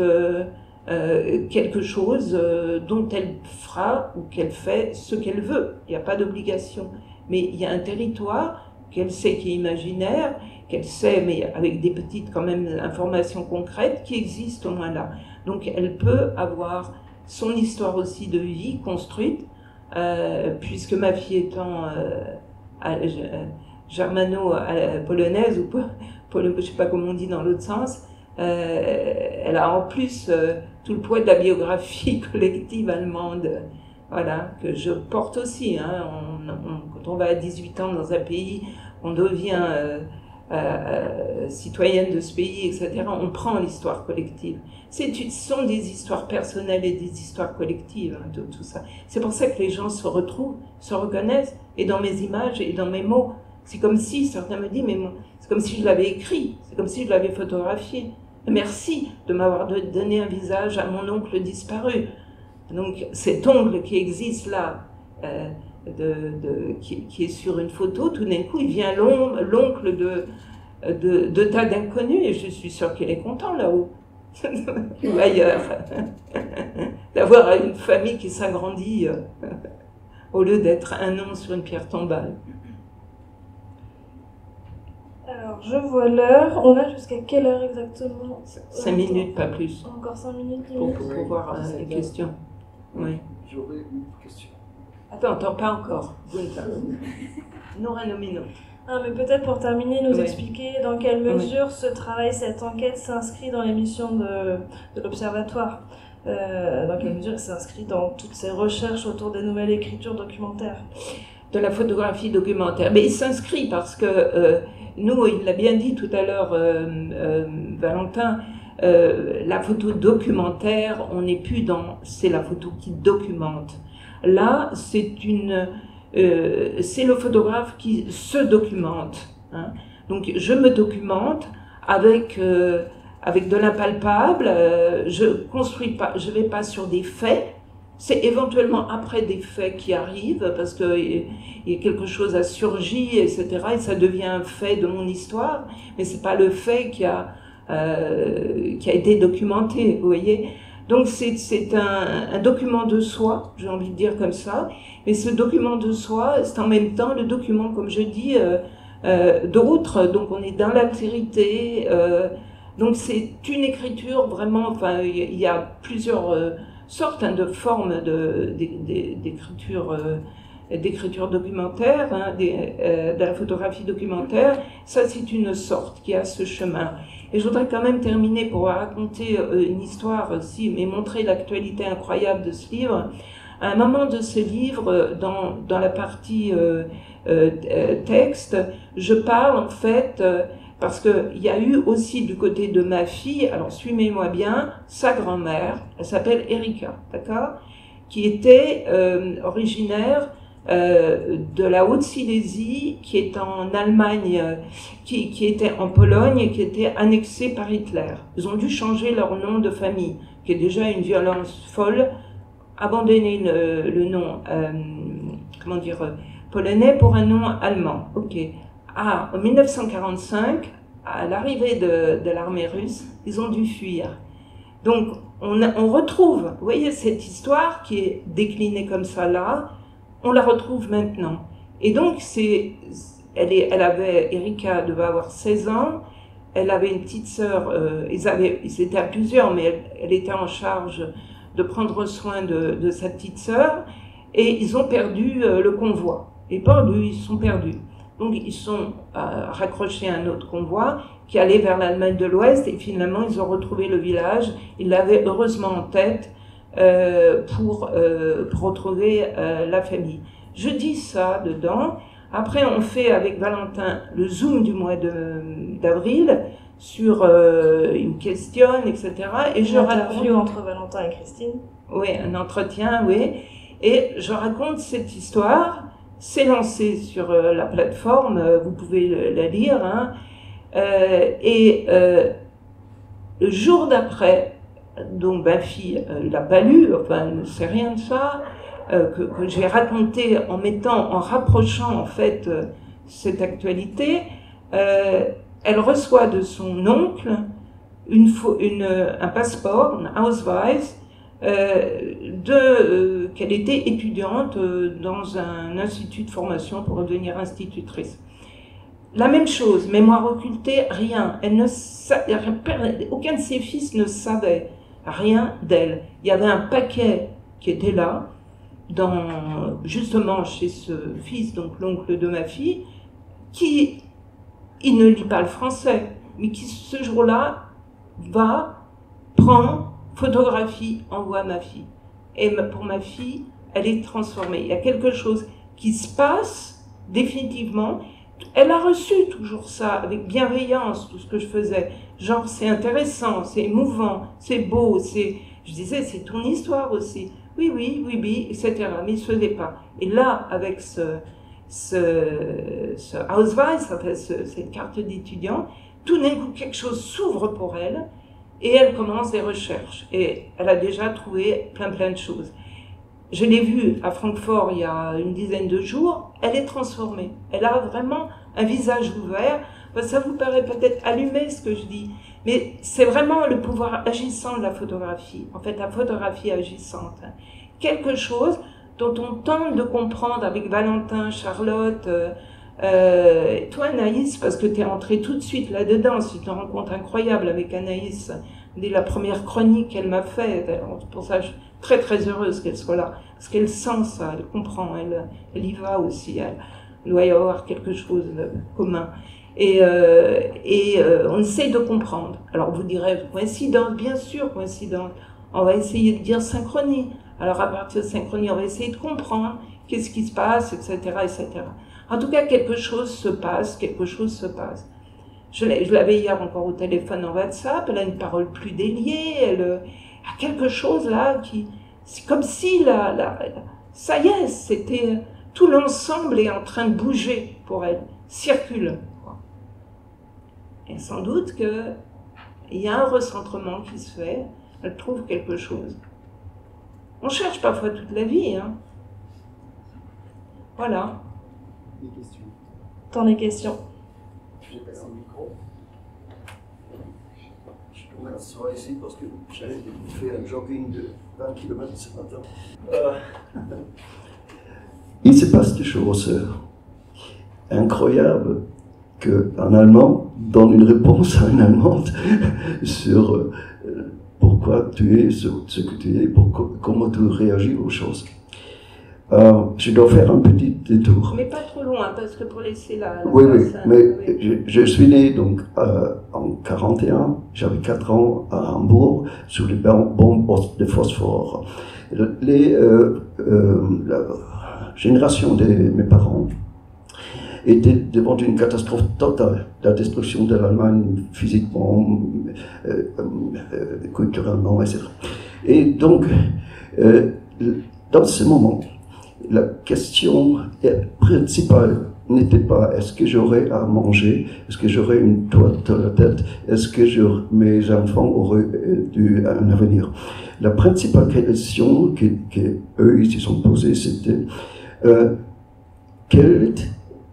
quelque chose dont elle fera ou qu'elle fait ce qu'elle veut. Il n'y a pas d'obligation, mais il y a un territoire qu'elle sait qui est imaginaire, qu'elle sait, mais avec des petites quand même informations concrètes qui existent au moins là. Donc elle peut avoir son histoire aussi de vie construite, puisque ma fille étant germano-polonaise, ou je ne sais pas comment on dit dans l'autre sens, elle a en plus tout le poids de la biographie collective allemande, voilà, que je porte aussi. Hein. Quand on va à 18 ans dans un pays, on devient citoyenne de ce pays, etc. On prend l'histoire collective. Ce sont des histoires personnelles et des histoires collectives, hein, tout ça. C'est pour ça que les gens se retrouvent, se reconnaissent, et dans mes images et dans mes mots. C'est comme si, certains me disent, mais c'est comme si je l'avais écrit, c'est comme si je l'avais photographié. Merci de m'avoir donné un visage à mon oncle disparu. Donc cet oncle qui existe là, qui est sur une photo, tout d'un coup il vient l'oncle de tas d'inconnus, et je suis sûre qu'il est content là-haut, ou ailleurs, d'avoir une famille qui s'agrandit au lieu d'être un nom sur une pierre tombale. Alors, je vois l'heure. On a jusqu'à quelle heure exactement? 5 minutes, pas plus. Encore 5 minutes, 10 pour minutes. pouvoir les questions. Oui. J'aurais une question. Attends, pas encore. Nora Nomino. Ah, mais peut-être pour terminer, nous Oui. expliquer dans quelle mesure ce travail, cette enquête s'inscrit dans les missions de l'Observatoire. Dans quelle mesure il s'inscrit dans toutes ces recherches autour des nouvelles écritures documentaires. De la photographie documentaire. Mais il s'inscrit parce que nous, il l'a bien dit tout à l'heure, Valentin, la photo documentaire, on n'est plus dans c'est la photo qui documente. Là, c'est le photographe qui se documente. Hein. Donc, je me documente avec de l'impalpable. Je construis pas, je vais pas sur des faits. C'est éventuellement après des faits qui arrivent, parce qu'il y a quelque chose a surgi, etc., et ça devient un fait de mon histoire, mais c'est pas le fait qui a été documenté, vous voyez. Donc c'est un document de soi, j'ai envie de dire comme ça, mais ce document de soi, c'est en même temps le document, comme je dis, d'autres, donc on est dans l'altérité, donc c'est une écriture vraiment, enfin il y a plusieurs sorte de forme d'écriture documentaire, hein, de la photographie documentaire. Ça, c'est une sorte qui a ce chemin. Et je voudrais quand même terminer pour raconter une histoire aussi, mais montrer l'actualité incroyable de ce livre, À un moment de ce livre, dans la partie texte, je parle en fait, parce qu'il y a eu aussi du côté de ma fille, alors suivez-moi bien, sa grand-mère, elle s'appelle Erika, d'accord, qui était originaire de la Haute-Silésie, qui est en Allemagne, qui était en Pologne et qui était annexée par Hitler. Ils ont dû changer leur nom de famille, qui est déjà une violence folle, abandonner le nom, polonais pour un nom allemand. Ok. En 1945, à l'arrivée de l'armée russe, ils ont dû fuir. Donc, on retrouve, vous voyez, cette histoire qui est déclinée comme ça là, on la retrouve maintenant. Et donc, Erika devait avoir 16 ans, elle avait une petite sœur, ils étaient à plusieurs, mais elle était en charge de prendre soin de sa petite sœur, et ils ont perdu le convoi. Et ils sont perdus. Donc, ils sont raccrochés à un autre convoi qui allait vers l'Allemagne de l'Ouest, et finalement, ils ont retrouvé le village. Ils l'avaient heureusement en tête pour retrouver la famille. Je dis ça dedans. Après, on fait avec Valentin le Zoom du mois d'avril sur il me questionne, etc. Et je interview entre Valentin et Christine. Oui, un entretien, oui. Et je raconte cette histoire. C'est lancé sur la plateforme, vous pouvez la lire. Hein. Le jour d'après, donc ma fille l'a pas lu, enfin elle ne sait rien de ça, que j'ai raconté en rapprochant en fait cette actualité. Elle reçoit de son oncle un passeport, un Ausweis, qu'elle était étudiante dans un institut de formation pour devenir institutrice. La même chose, mémoire occultée, rien. Aucun de ses fils ne savait rien d'elle. Il y avait un paquet qui était là, justement chez ce fils, donc l'oncle de ma fille, il ne lit pas le français, mais qui ce jour-là prend, photographie, envoie à ma fille. Et pour ma fille, elle est transformée. Il y a quelque chose qui se passe définitivement. Elle a reçu toujours ça avec bienveillance, tout ce que je faisais. Genre, c'est intéressant, c'est émouvant, c'est beau, je disais, c'est ton histoire aussi. Oui, etc. Mais il ne se faisait pas. Et là, avec ce Ausweis, enfin, cette carte d'étudiant, tout d'un coup, quelque chose s'ouvre pour elle et elle commence des recherches. Et elle a déjà trouvé plein de choses. Je l'ai vue à Francfort il y a une dizaine de jours, elle est transformée. Elle a vraiment un visage ouvert. Ça vous paraît peut-être allumé ce que je dis, mais c'est vraiment le pouvoir agissant de la photographie. En fait, la photographie agissante. Quelque chose dont on tente de comprendre avec Valentin, Charlotte, toi Anaïs, parce que tu es entrée tout de suite là-dedans, c'est une rencontre incroyable avec Anaïs, dès la première chronique qu'elle m'a faite. Pour ça, je suis très très heureuse qu'elle soit là, parce qu'elle sent ça, elle comprend, elle y va aussi, il doit y avoir quelque chose de commun. Et on essaie de comprendre. Alors vous direz, coïncidence, bien sûr, coïncidence. On va essayer de dire synchronie. Alors à partir de synchronie, on va essayer de comprendre qu'est-ce qui se passe, etc., etc. En tout cas, quelque chose se passe. Je l'avais hier encore au téléphone en WhatsApp, elle a une parole plus déliée, elle a quelque chose là c'est comme si ça y est, c'était tout l'ensemble est en train de bouger pour elle, circule. Et sans doute qu'il y a un recentrement qui se fait, elle trouve quelque chose. On cherche parfois toute la vie, hein. Voilà. Des questions. Dans les questions. J'ai passé le micro. Je tourne un soir ici parce que j'avais fait un jogging de 20 km ce matin. Il se passe des choses incroyables qu'un Allemand donne une réponse à une Allemande sur pourquoi tu es ce que tu es, comment tu réagis aux choses. Je dois faire un petit détour. Mais pas trop loin, parce que pour laisser la oui, place, mais je suis né donc en 41, j'avais 4 ans à Hambourg, sous les bombes de phosphore. La génération de mes parents était devant une catastrophe totale, la destruction de l'Allemagne physiquement, culturellement, etc. Et donc, dans ce moment, la question principale n'était pas est-ce que j'aurais à manger, est-ce que j'aurais une toit sur la tête, est-ce que mes enfants auraient un avenir. La principale question qu'eux ils se sont posées, c'était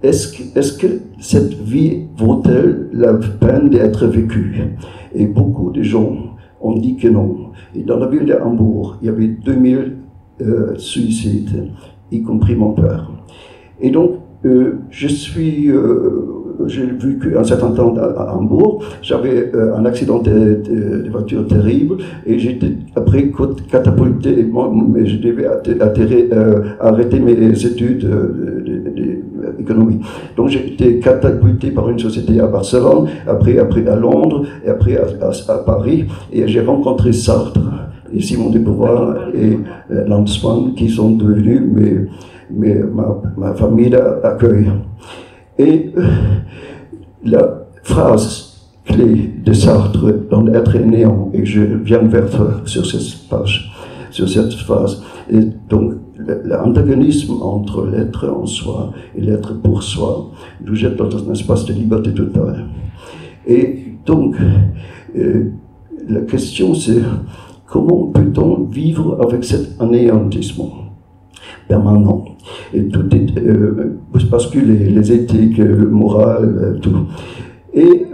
est-ce que cette vie vaut-elle la peine d'être vécue? Et beaucoup de gens ont dit que non. Et dans la ville de Hambourg, il y avait 2000 suicides, y compris mon père. Et donc, j'ai vécu un certain temps à Hambourg, j'avais un accident de voiture terrible et j'étais après catapulté, mais je devais arrêter mes études d'économie. Donc j'ai été catapulté par une société à Barcelone, après à Londres, et après à Paris, et j'ai rencontré Sartre et Simon de Beauvoir et Lanzmann qui sont devenus ma famille d'accueil. Et la phrase clé de Sartre dans l'être et néant, et je viens vers toi sur cette page, sur cette phrase, et donc l'antagonisme entre l'être en soi et l'être pour soi nous jette dans un espace de liberté totale. Et donc, la question c'est comment peut-on vivre avec cet anéantissement permanent? Et tout est parce que les éthiques, le moral, tout. Et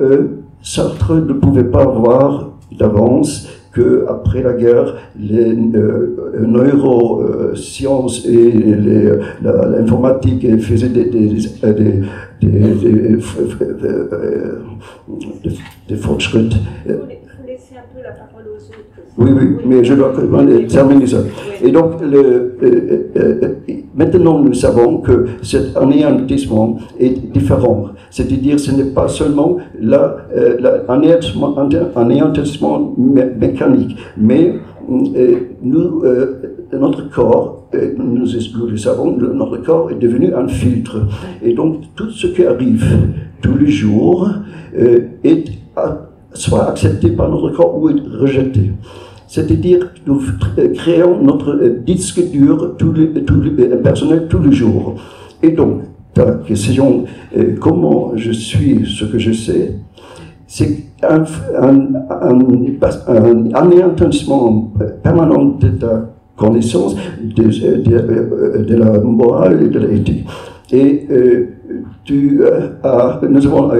Sartre ne pouvait pas voir d'avance qu'après la guerre, les neurosciences et l'informatique faisaient des fortschritt. Laisser un peu la parole aux autres. Oui, mais je dois terminer ça. Et donc, maintenant, nous savons que cet anéantissement est différent. C'est-à-dire, ce n'est pas seulement l'anéantissement mécanique, mais notre corps, nous le savons, notre corps est devenu un filtre. Et donc, tout ce qui arrive tous les jours est soit accepté par notre corps ou rejeté. C'est-à-dire que nous créons notre disque dur personnel tous les jours. Et donc, ta question, comment je suis ce que je sais, c'est un anéantissement permanent de ta connaissance, de la morale et de l'éthique. Et nous avons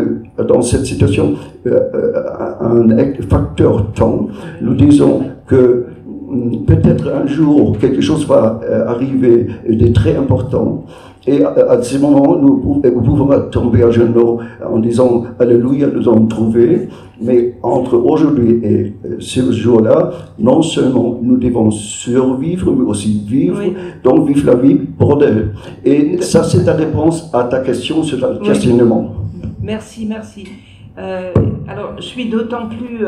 dans cette situation un facteur temps. Nous disons que peut-être un jour quelque chose va arriver de très important. Et à ce moment, nous pouvons tomber à genoux en disant Alléluia, nous avons trouvé. Mais entre aujourd'hui et ce jour-là, non seulement nous devons survivre, mais aussi vivre. Oui. Donc, vive la vie, bordel. Et ça, c'est ta réponse à ta question sur le questionnement. Merci. Alors, je suis d'autant plus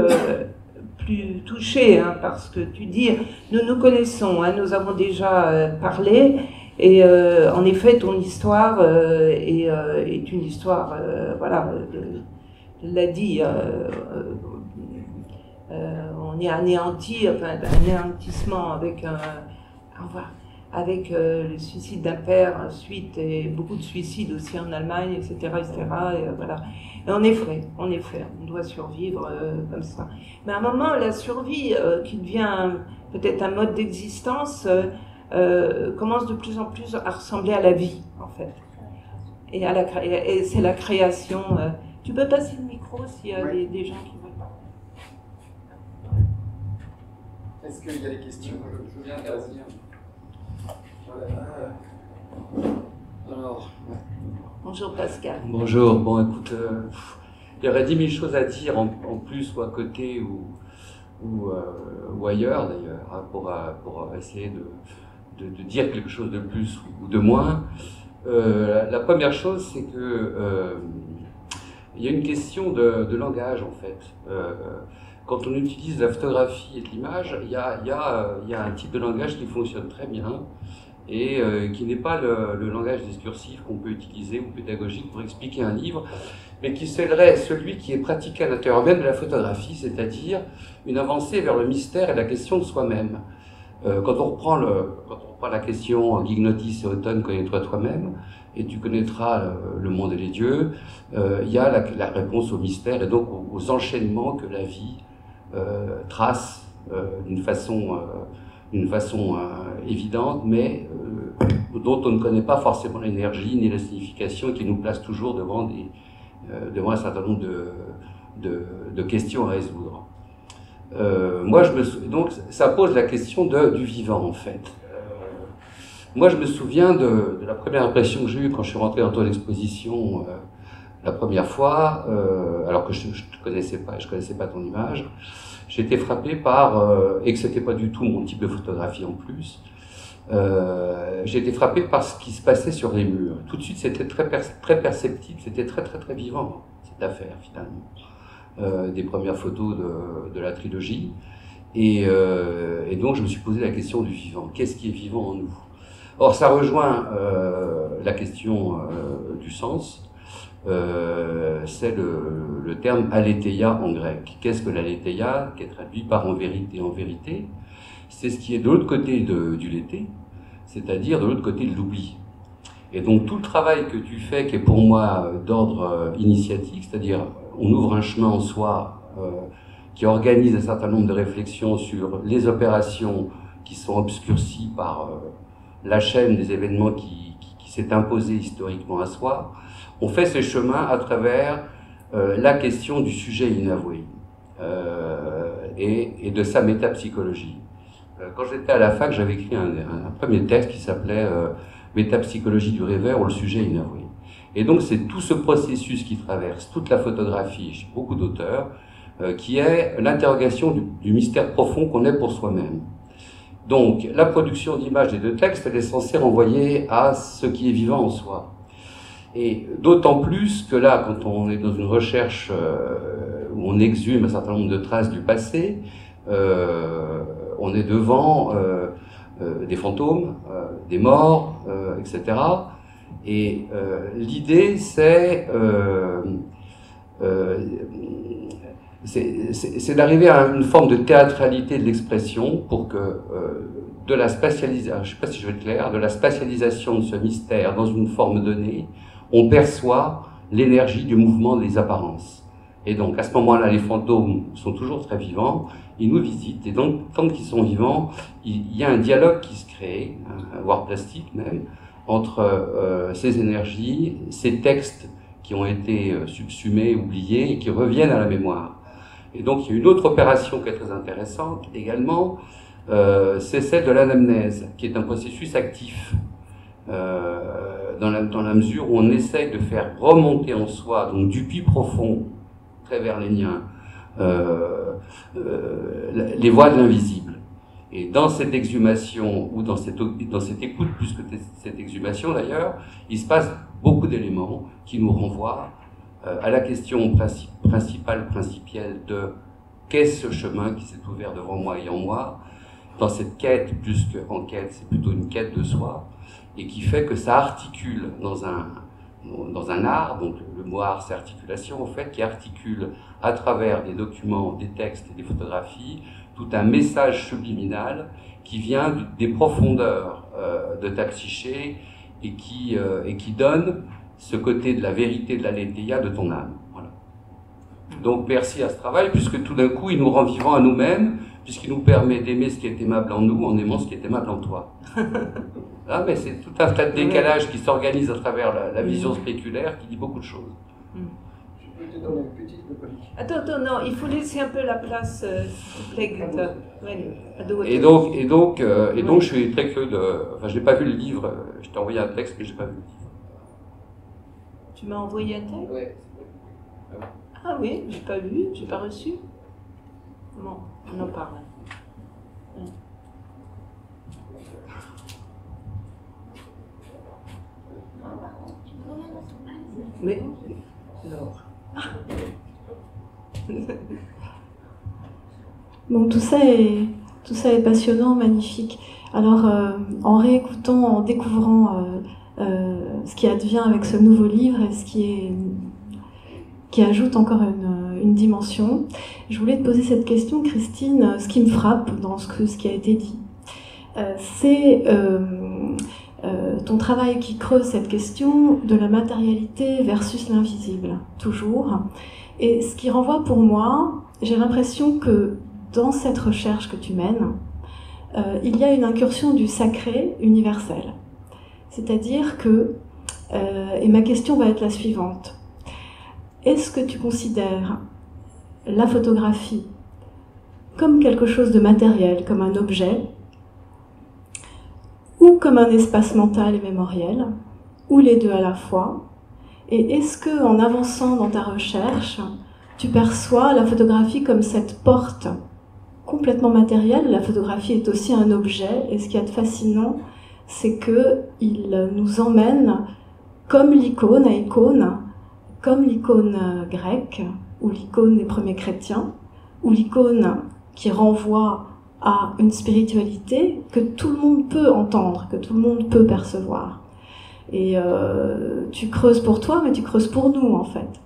touchée parce que tu dis, nous nous connaissons, nous avons déjà parlé. Et en effet, ton histoire est une histoire, voilà, l'a dit, on est anéanti, enfin, un anéantissement avec le suicide d'un père, ensuite, et beaucoup de suicides aussi en Allemagne, etc. Et voilà. Et en effet, on doit survivre comme ça. Mais à un moment, la survie, qui devient peut-être un mode d'existence, commence de plus en plus à ressembler à la vie, en fait. Et c'est la création. Tu peux passer le micro s'il y a des gens qui veulent. Est-ce qu'il y a des questions? Je viens d'intervenir. Alors. Bonjour Pascal. Bonjour. Bon, écoute, il y aurait 10 000 choses à dire en plus ou à côté ou ailleurs d'ailleurs, pour essayer de dire quelque chose de plus ou de moins. La première chose, c'est que il y a une question de langage, en fait. Quand on utilise la photographie et l'image, il y a un type de langage qui fonctionne très bien et qui n'est pas le langage discursif qu'on peut utiliser ou pédagogique pour expliquer un livre, mais qui serait celui qui est pratiqué à l'intérieur même de la photographie, c'est-à-dire une avancée vers le mystère et la question de soi-même. Quand on reprend la question « Gignotis et automne, connais-toi toi-même » et tu connaîtras le monde et les dieux, il y a la réponse au mystère et donc aux enchaînements que la vie trace d'une façon évidente, mais dont on ne connaît pas forcément l'énergie ni la signification, et qui nous place toujours devant un certain nombre de questions à résoudre. Donc ça pose la question du vivant, en fait. Moi, je me souviens de la première impression que j'ai eue quand je suis rentré dans ton exposition la première fois, alors que je ne te connaissais pas, je connaissais pas ton image. J'ai été frappé et que c'était pas du tout mon type de photographie en plus. J'ai été frappé par ce qui se passait sur les murs. Tout de suite, c'était très perceptible, c'était très vivant, cette affaire, finalement. Des premières photos de la trilogie. Et donc, je me suis posé la question du vivant. Qu'est-ce qui est vivant en nous? Or, ça rejoint la question du sens. C'est le terme aletheia en grec. Qu'est-ce que l'aletheia, qui est traduit par en vérité? En vérité, c'est ce qui est de l'autre côté du l'été, c'est-à-dire de l'autre côté de l'oubli. Et donc tout le travail que tu fais, qui est pour moi d'ordre initiatique, c'est-à-dire on ouvre un chemin en soi qui organise un certain nombre de réflexions sur les opérations qui sont obscurcies par la chaîne des événements qui s'est imposée historiquement à soi. On fait ces chemins à travers la question du sujet inavoué et de sa métapsychologie. Quand j'étais à la fac, j'avais écrit un premier texte qui s'appelait Métapsychologie du rêveur ou le sujet inavoué. Et donc c'est tout ce processus qui traverse toute la photographie chez beaucoup d'auteurs, qui est l'interrogation du mystère profond qu'on est pour soi-même. Donc la production d'images et de textes, elle est censée renvoyer à ce qui est vivant en soi. Et d'autant plus que là, quand on est dans une recherche où on exhume un certain nombre de traces du passé, on est devant des fantômes, des morts, etc. Et l'idée, c'est d'arriver à une forme de théâtralité de l'expression pour que de la spatialisation, je ne sais pas si je vais être clair, de la spatialisation de ce mystère dans une forme donnée, on perçoit l'énergie du mouvement des apparences. Et donc, à ce moment-là, les fantômes sont toujours très vivants, ils nous visitent, et donc, tant qu'ils sont vivants, il y a un dialogue qui se crée, voire plastique même, entre ces énergies, ces textes qui ont été subsumés, oubliés, et qui reviennent à la mémoire. Et donc, il y a une autre opération qui est très intéressante également, c'est celle de l'anamnèse, qui est un processus actif. Dans la mesure où on essaye de faire remonter en soi, donc du puits profond, très verlénien, les voies de l'invisible. Et dans cette exhumation, ou dans cette écoute, plus que cette exhumation d'ailleurs, il se passe beaucoup d'éléments qui nous renvoient à la question principielle de qu'est-ce ce chemin qui s'est ouvert devant moi et en moi, dans cette quête, plus qu'en quête, c'est plutôt une quête de soi, et qui fait que ça articule dans un art, donc le mot art c'est articulation en fait, qui articule à travers des documents, des textes et des photographies, tout un message subliminal qui vient des profondeurs de ta psyché et qui donne ce côté de la vérité de l'aletheia de ton âme. Voilà. Donc merci à ce travail, puisque tout d'un coup il nous rend vivants à nous-mêmes, puisqu'il nous permet d'aimer ce qui est aimable en nous en aimant ce qui est aimable en toi. Ah, mais c'est tout un tas de décalage qui s'organise à travers la vision spéculaire qui dit beaucoup de choses. Je peux te donner une petite politique. Attends, non, il faut laisser un peu la place, s'il te plaît, Gunther. Et donc, je suis très curieux Enfin, je n'ai pas vu le livre, je t'ai envoyé un texte, mais je n'ai pas vu le livre. Tu m'as envoyé un texte? Oui. Ah oui, j'ai pas lu, j'ai pas reçu. Bon, on en parle. Mais, alors. Bon, tout ça est passionnant, magnifique. Alors, en réécoutant, en découvrant ce qui advient avec ce nouveau livre et ce qui ajoute encore une dimension, je voulais te poser cette question, Christine. Ce qui me frappe dans ce qui a été dit, c'est ton travail qui creuse cette question de la matérialité versus l'invisible, toujours. Et ce qui renvoie pour moi, j'ai l'impression que dans cette recherche que tu mènes, il y a une incursion du sacré universel. C'est-à-dire que, et ma question va être la suivante, est-ce que tu considères la photographie comme quelque chose de matériel, comme un objet, ou comme un espace mental et mémoriel, ou les deux à la fois? Et est-ce que, en avançant dans ta recherche, tu perçois la photographie comme cette porte complètement matérielle? La photographie est aussi un objet, et ce qui est fascinant, c'est qu'il nous emmène comme l'icône à icône, comme l'icône grecque, ou l'icône des premiers chrétiens, ou l'icône qui renvoie à une spiritualité que tout le monde peut entendre, que tout le monde peut percevoir. Et tu creuses pour toi, mais tu creuses pour nous, en fait.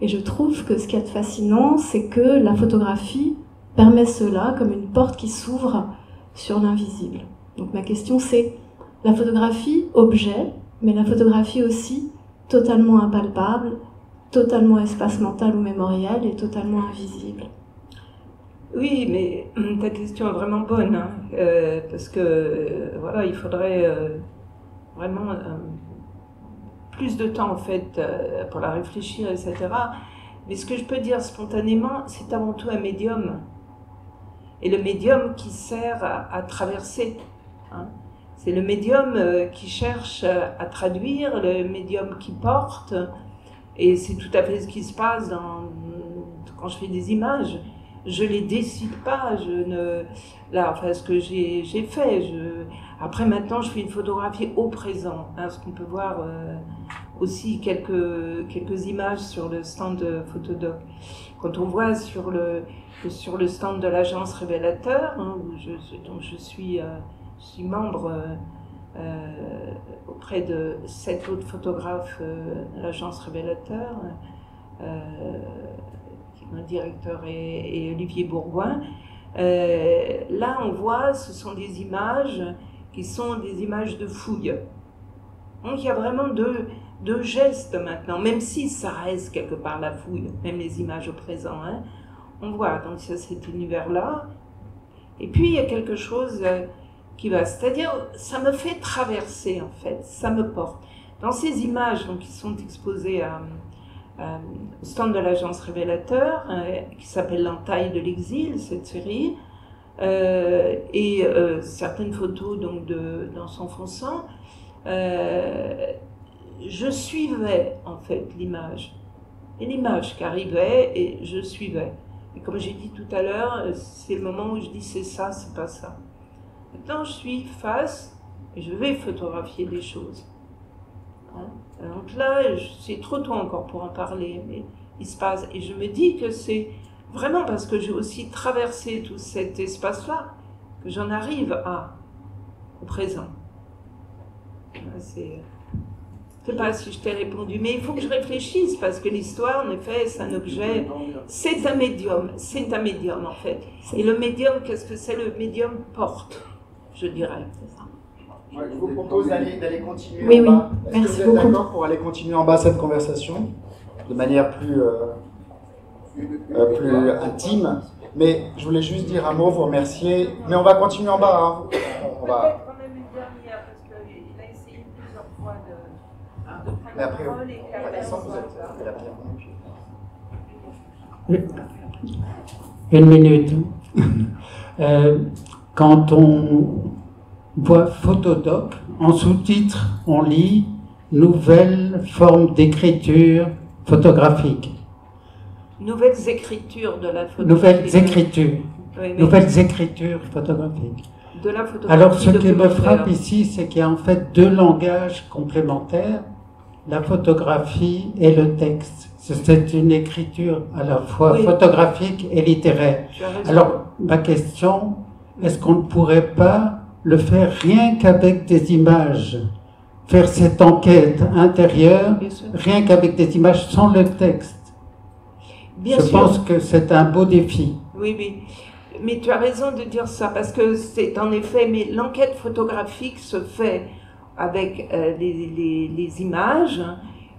Et je trouve que ce qui est fascinant, c'est que la photographie permet cela comme une porte qui s'ouvre sur l'invisible. Donc ma question, c'est la photographie, objet, mais la photographie aussi totalement impalpable, totalement espace mental ou mémoriel et totalement invisible. Oui, mais ta question est vraiment bonne, hein, parce que voilà, il faudrait vraiment plus de temps en fait pour la réfléchir, etc. Mais ce que je peux dire spontanément, c'est avant tout un médium, et le médium qui sert à traverser. Hein. C'est le médium qui cherche à traduire, le médium qui porte, et c'est tout à fait ce qui se passe quand je fais des images. Je les décide pas, ce que j'ai fait. Après maintenant, je fais une photographie au présent, hein, ce qu'on peut voir aussi quelques images sur le stand de Photodoc. Quand on voit sur le stand de l'agence Révélateur, hein, dont je suis membre auprès de 7 autres photographes de l'agence Révélateur, mon directeur et Olivier Bourgoin. Là, on voit, ce sont des images qui sont des images de fouille. Donc, il y a vraiment deux gestes maintenant, même si ça reste quelque part la fouille, même les images au présent. Hein. On voit donc cet univers-là. Et puis, il y a quelque chose qui va, c'est-à-dire, ça me fait traverser, en fait, ça me porte. Dans ces images donc, qui sont exposées au stand de l'agence Révélateur, qui s'appelle L'Entaille de l'exil, cette série, et certaines photos donc d'Enfants Fonçant, je suivais en fait l'image. Et l'image qui arrivait, et je suivais. Et comme j'ai dit tout à l'heure, c'est le moment où je dis c'est ça, c'est pas ça. Maintenant je suis face, et je vais photographier des choses. Hein? Donc là, c'est trop tôt encore pour en parler, mais il se passe. Et je me dis que c'est vraiment parce que j'ai aussi traversé tout cet espace-là que j'en arrive au présent. Je ne sais pas si je t'ai répondu, mais il faut que je réfléchisse parce que l'histoire, en effet, c'est un objet, c'est un médium en fait. Et le médium, qu'est-ce que c'est? Le médium porte, je dirais. C'est ça. Je vous propose d'aller continuer oui, en bas. Oui, merci Est-ce que vous êtes beaucoup. d'accord pour aller continuer en bas cette conversation de manière plus intime? Mais je voulais juste dire un mot, vous remercier. Mais on va continuer en bas. Hein. On va... Peut-être quand même une dernière, parce qu'il a essayé plusieurs fois de prendre Mais après, la parole et Alexandre, vous êtes la Une minute. Quand on voit Photodoc, en sous-titre, on lit « Nouvelle forme d'écriture photographique ». Nouvelles écritures de la photographie. Nouvelles écritures. Oui, Nouvelles écritures photographiques. De la photographie. Alors ce qui me documentaire. frappe ici, c'est qu'il y a en fait deux langages complémentaires, la photographie et le texte. C'est une écriture à la fois photographique et littéraire. Alors, ma question, est-ce qu'on ne pourrait pas le faire rien qu'avec des images? Faire cette enquête intérieure, rien qu'avec des images sans le texte. Je pense que c'est un beau défi. Oui, oui. Mais tu as raison de dire ça, parce que c'est en effet, mais l'enquête photographique se fait avec les images,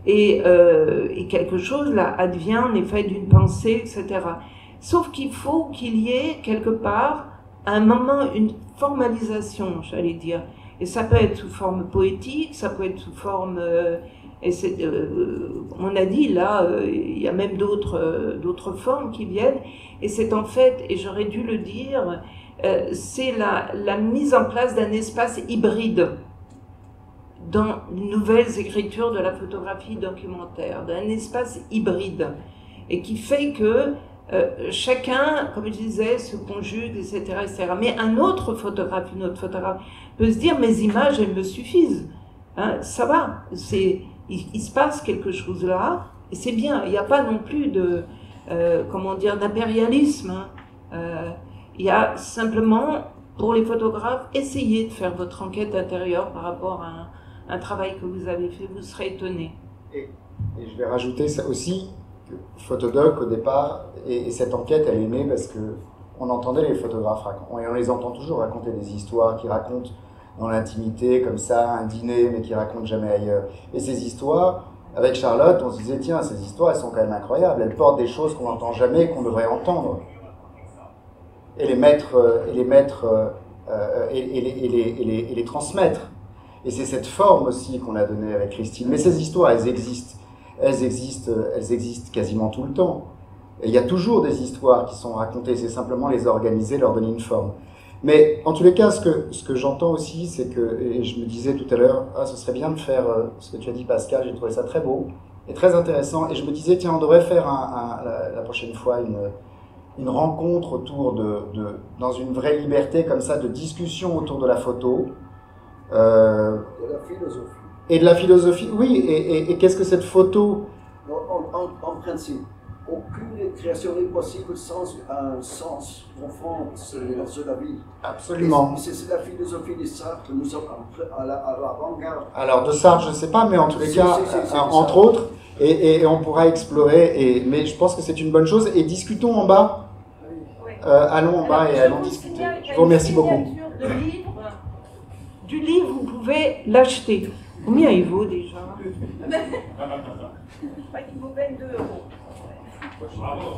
et quelque chose là advient en effet d'une pensée, etc. Sauf qu'il faut qu'il y ait quelque part un moment, une formalisation, j'allais dire. Et ça peut être sous forme poétique, ça peut être sous forme... on a dit là, il y a même d'autres formes qui viennent. Et c'est en fait, et j'aurais dû le dire, c'est la mise en place d'un espace hybride dans les nouvelles écritures de la photographie documentaire, d'un espace hybride, et qui fait que chacun, comme je disais, se conjugue, etc., etc. Mais un autre photographe, une autre photographe peut se dire, mes images, elles me suffisent. Hein, ça va, il se passe quelque chose là, et c'est bien. Il n'y a pas non plus de, d'impérialisme. Il y a simplement, pour les photographes, essayez de faire votre enquête intérieure par rapport à un travail que vous avez fait, vous serez étonné. Et je vais rajouter ça aussi, que Photodoc au départ, et cette enquête elle est née parce que on entendait les photographes raconter, et on les entend toujours raconter des histoires qui racontent dans l'intimité comme ça, un dîner mais qui racontent jamais ailleurs. Et ces histoires, avec Charlotte, on se disait tiens, ces histoires elles sont quand même incroyables, elles portent des choses qu'on n'entend jamais, qu'on devrait entendre. Et les transmettre. Et c'est cette forme aussi qu'on a donnée avec Christine. Mais ces histoires, elles existent quasiment tout le temps. Et il y a toujours des histoires qui sont racontées, c'est simplement les organiser, leur donner une forme. Mais en tous les cas, ce que j'entends aussi, c'est que, et je me disais tout à l'heure, ce serait bien de faire ce que tu as dit Pascal, j'ai trouvé ça très beau et très intéressant. Et je me disais, tiens, on devrait faire la prochaine fois une rencontre autour dans une vraie liberté comme ça, de discussion autour de la photo. De la philosophie. Et de la philosophie, oui, et qu'est-ce que cette photo? En principe, aucune création n'est possible sans un sens profond sur la vie. Absolument. C'est la philosophie de Sartre, nous sommes à l'avant-garde. Alors de Sartre, je ne sais pas, mais en tous les cas, entre autres, et on pourra explorer, mais je pense que c'est une bonne chose, et discutons en bas. Allons en bas et allons discuter. Je vous remercie beaucoup. Du livre, vous pouvez l'acheter. Combien il vaut déjà? Je crois qu'il vaut 22 €. Bravo.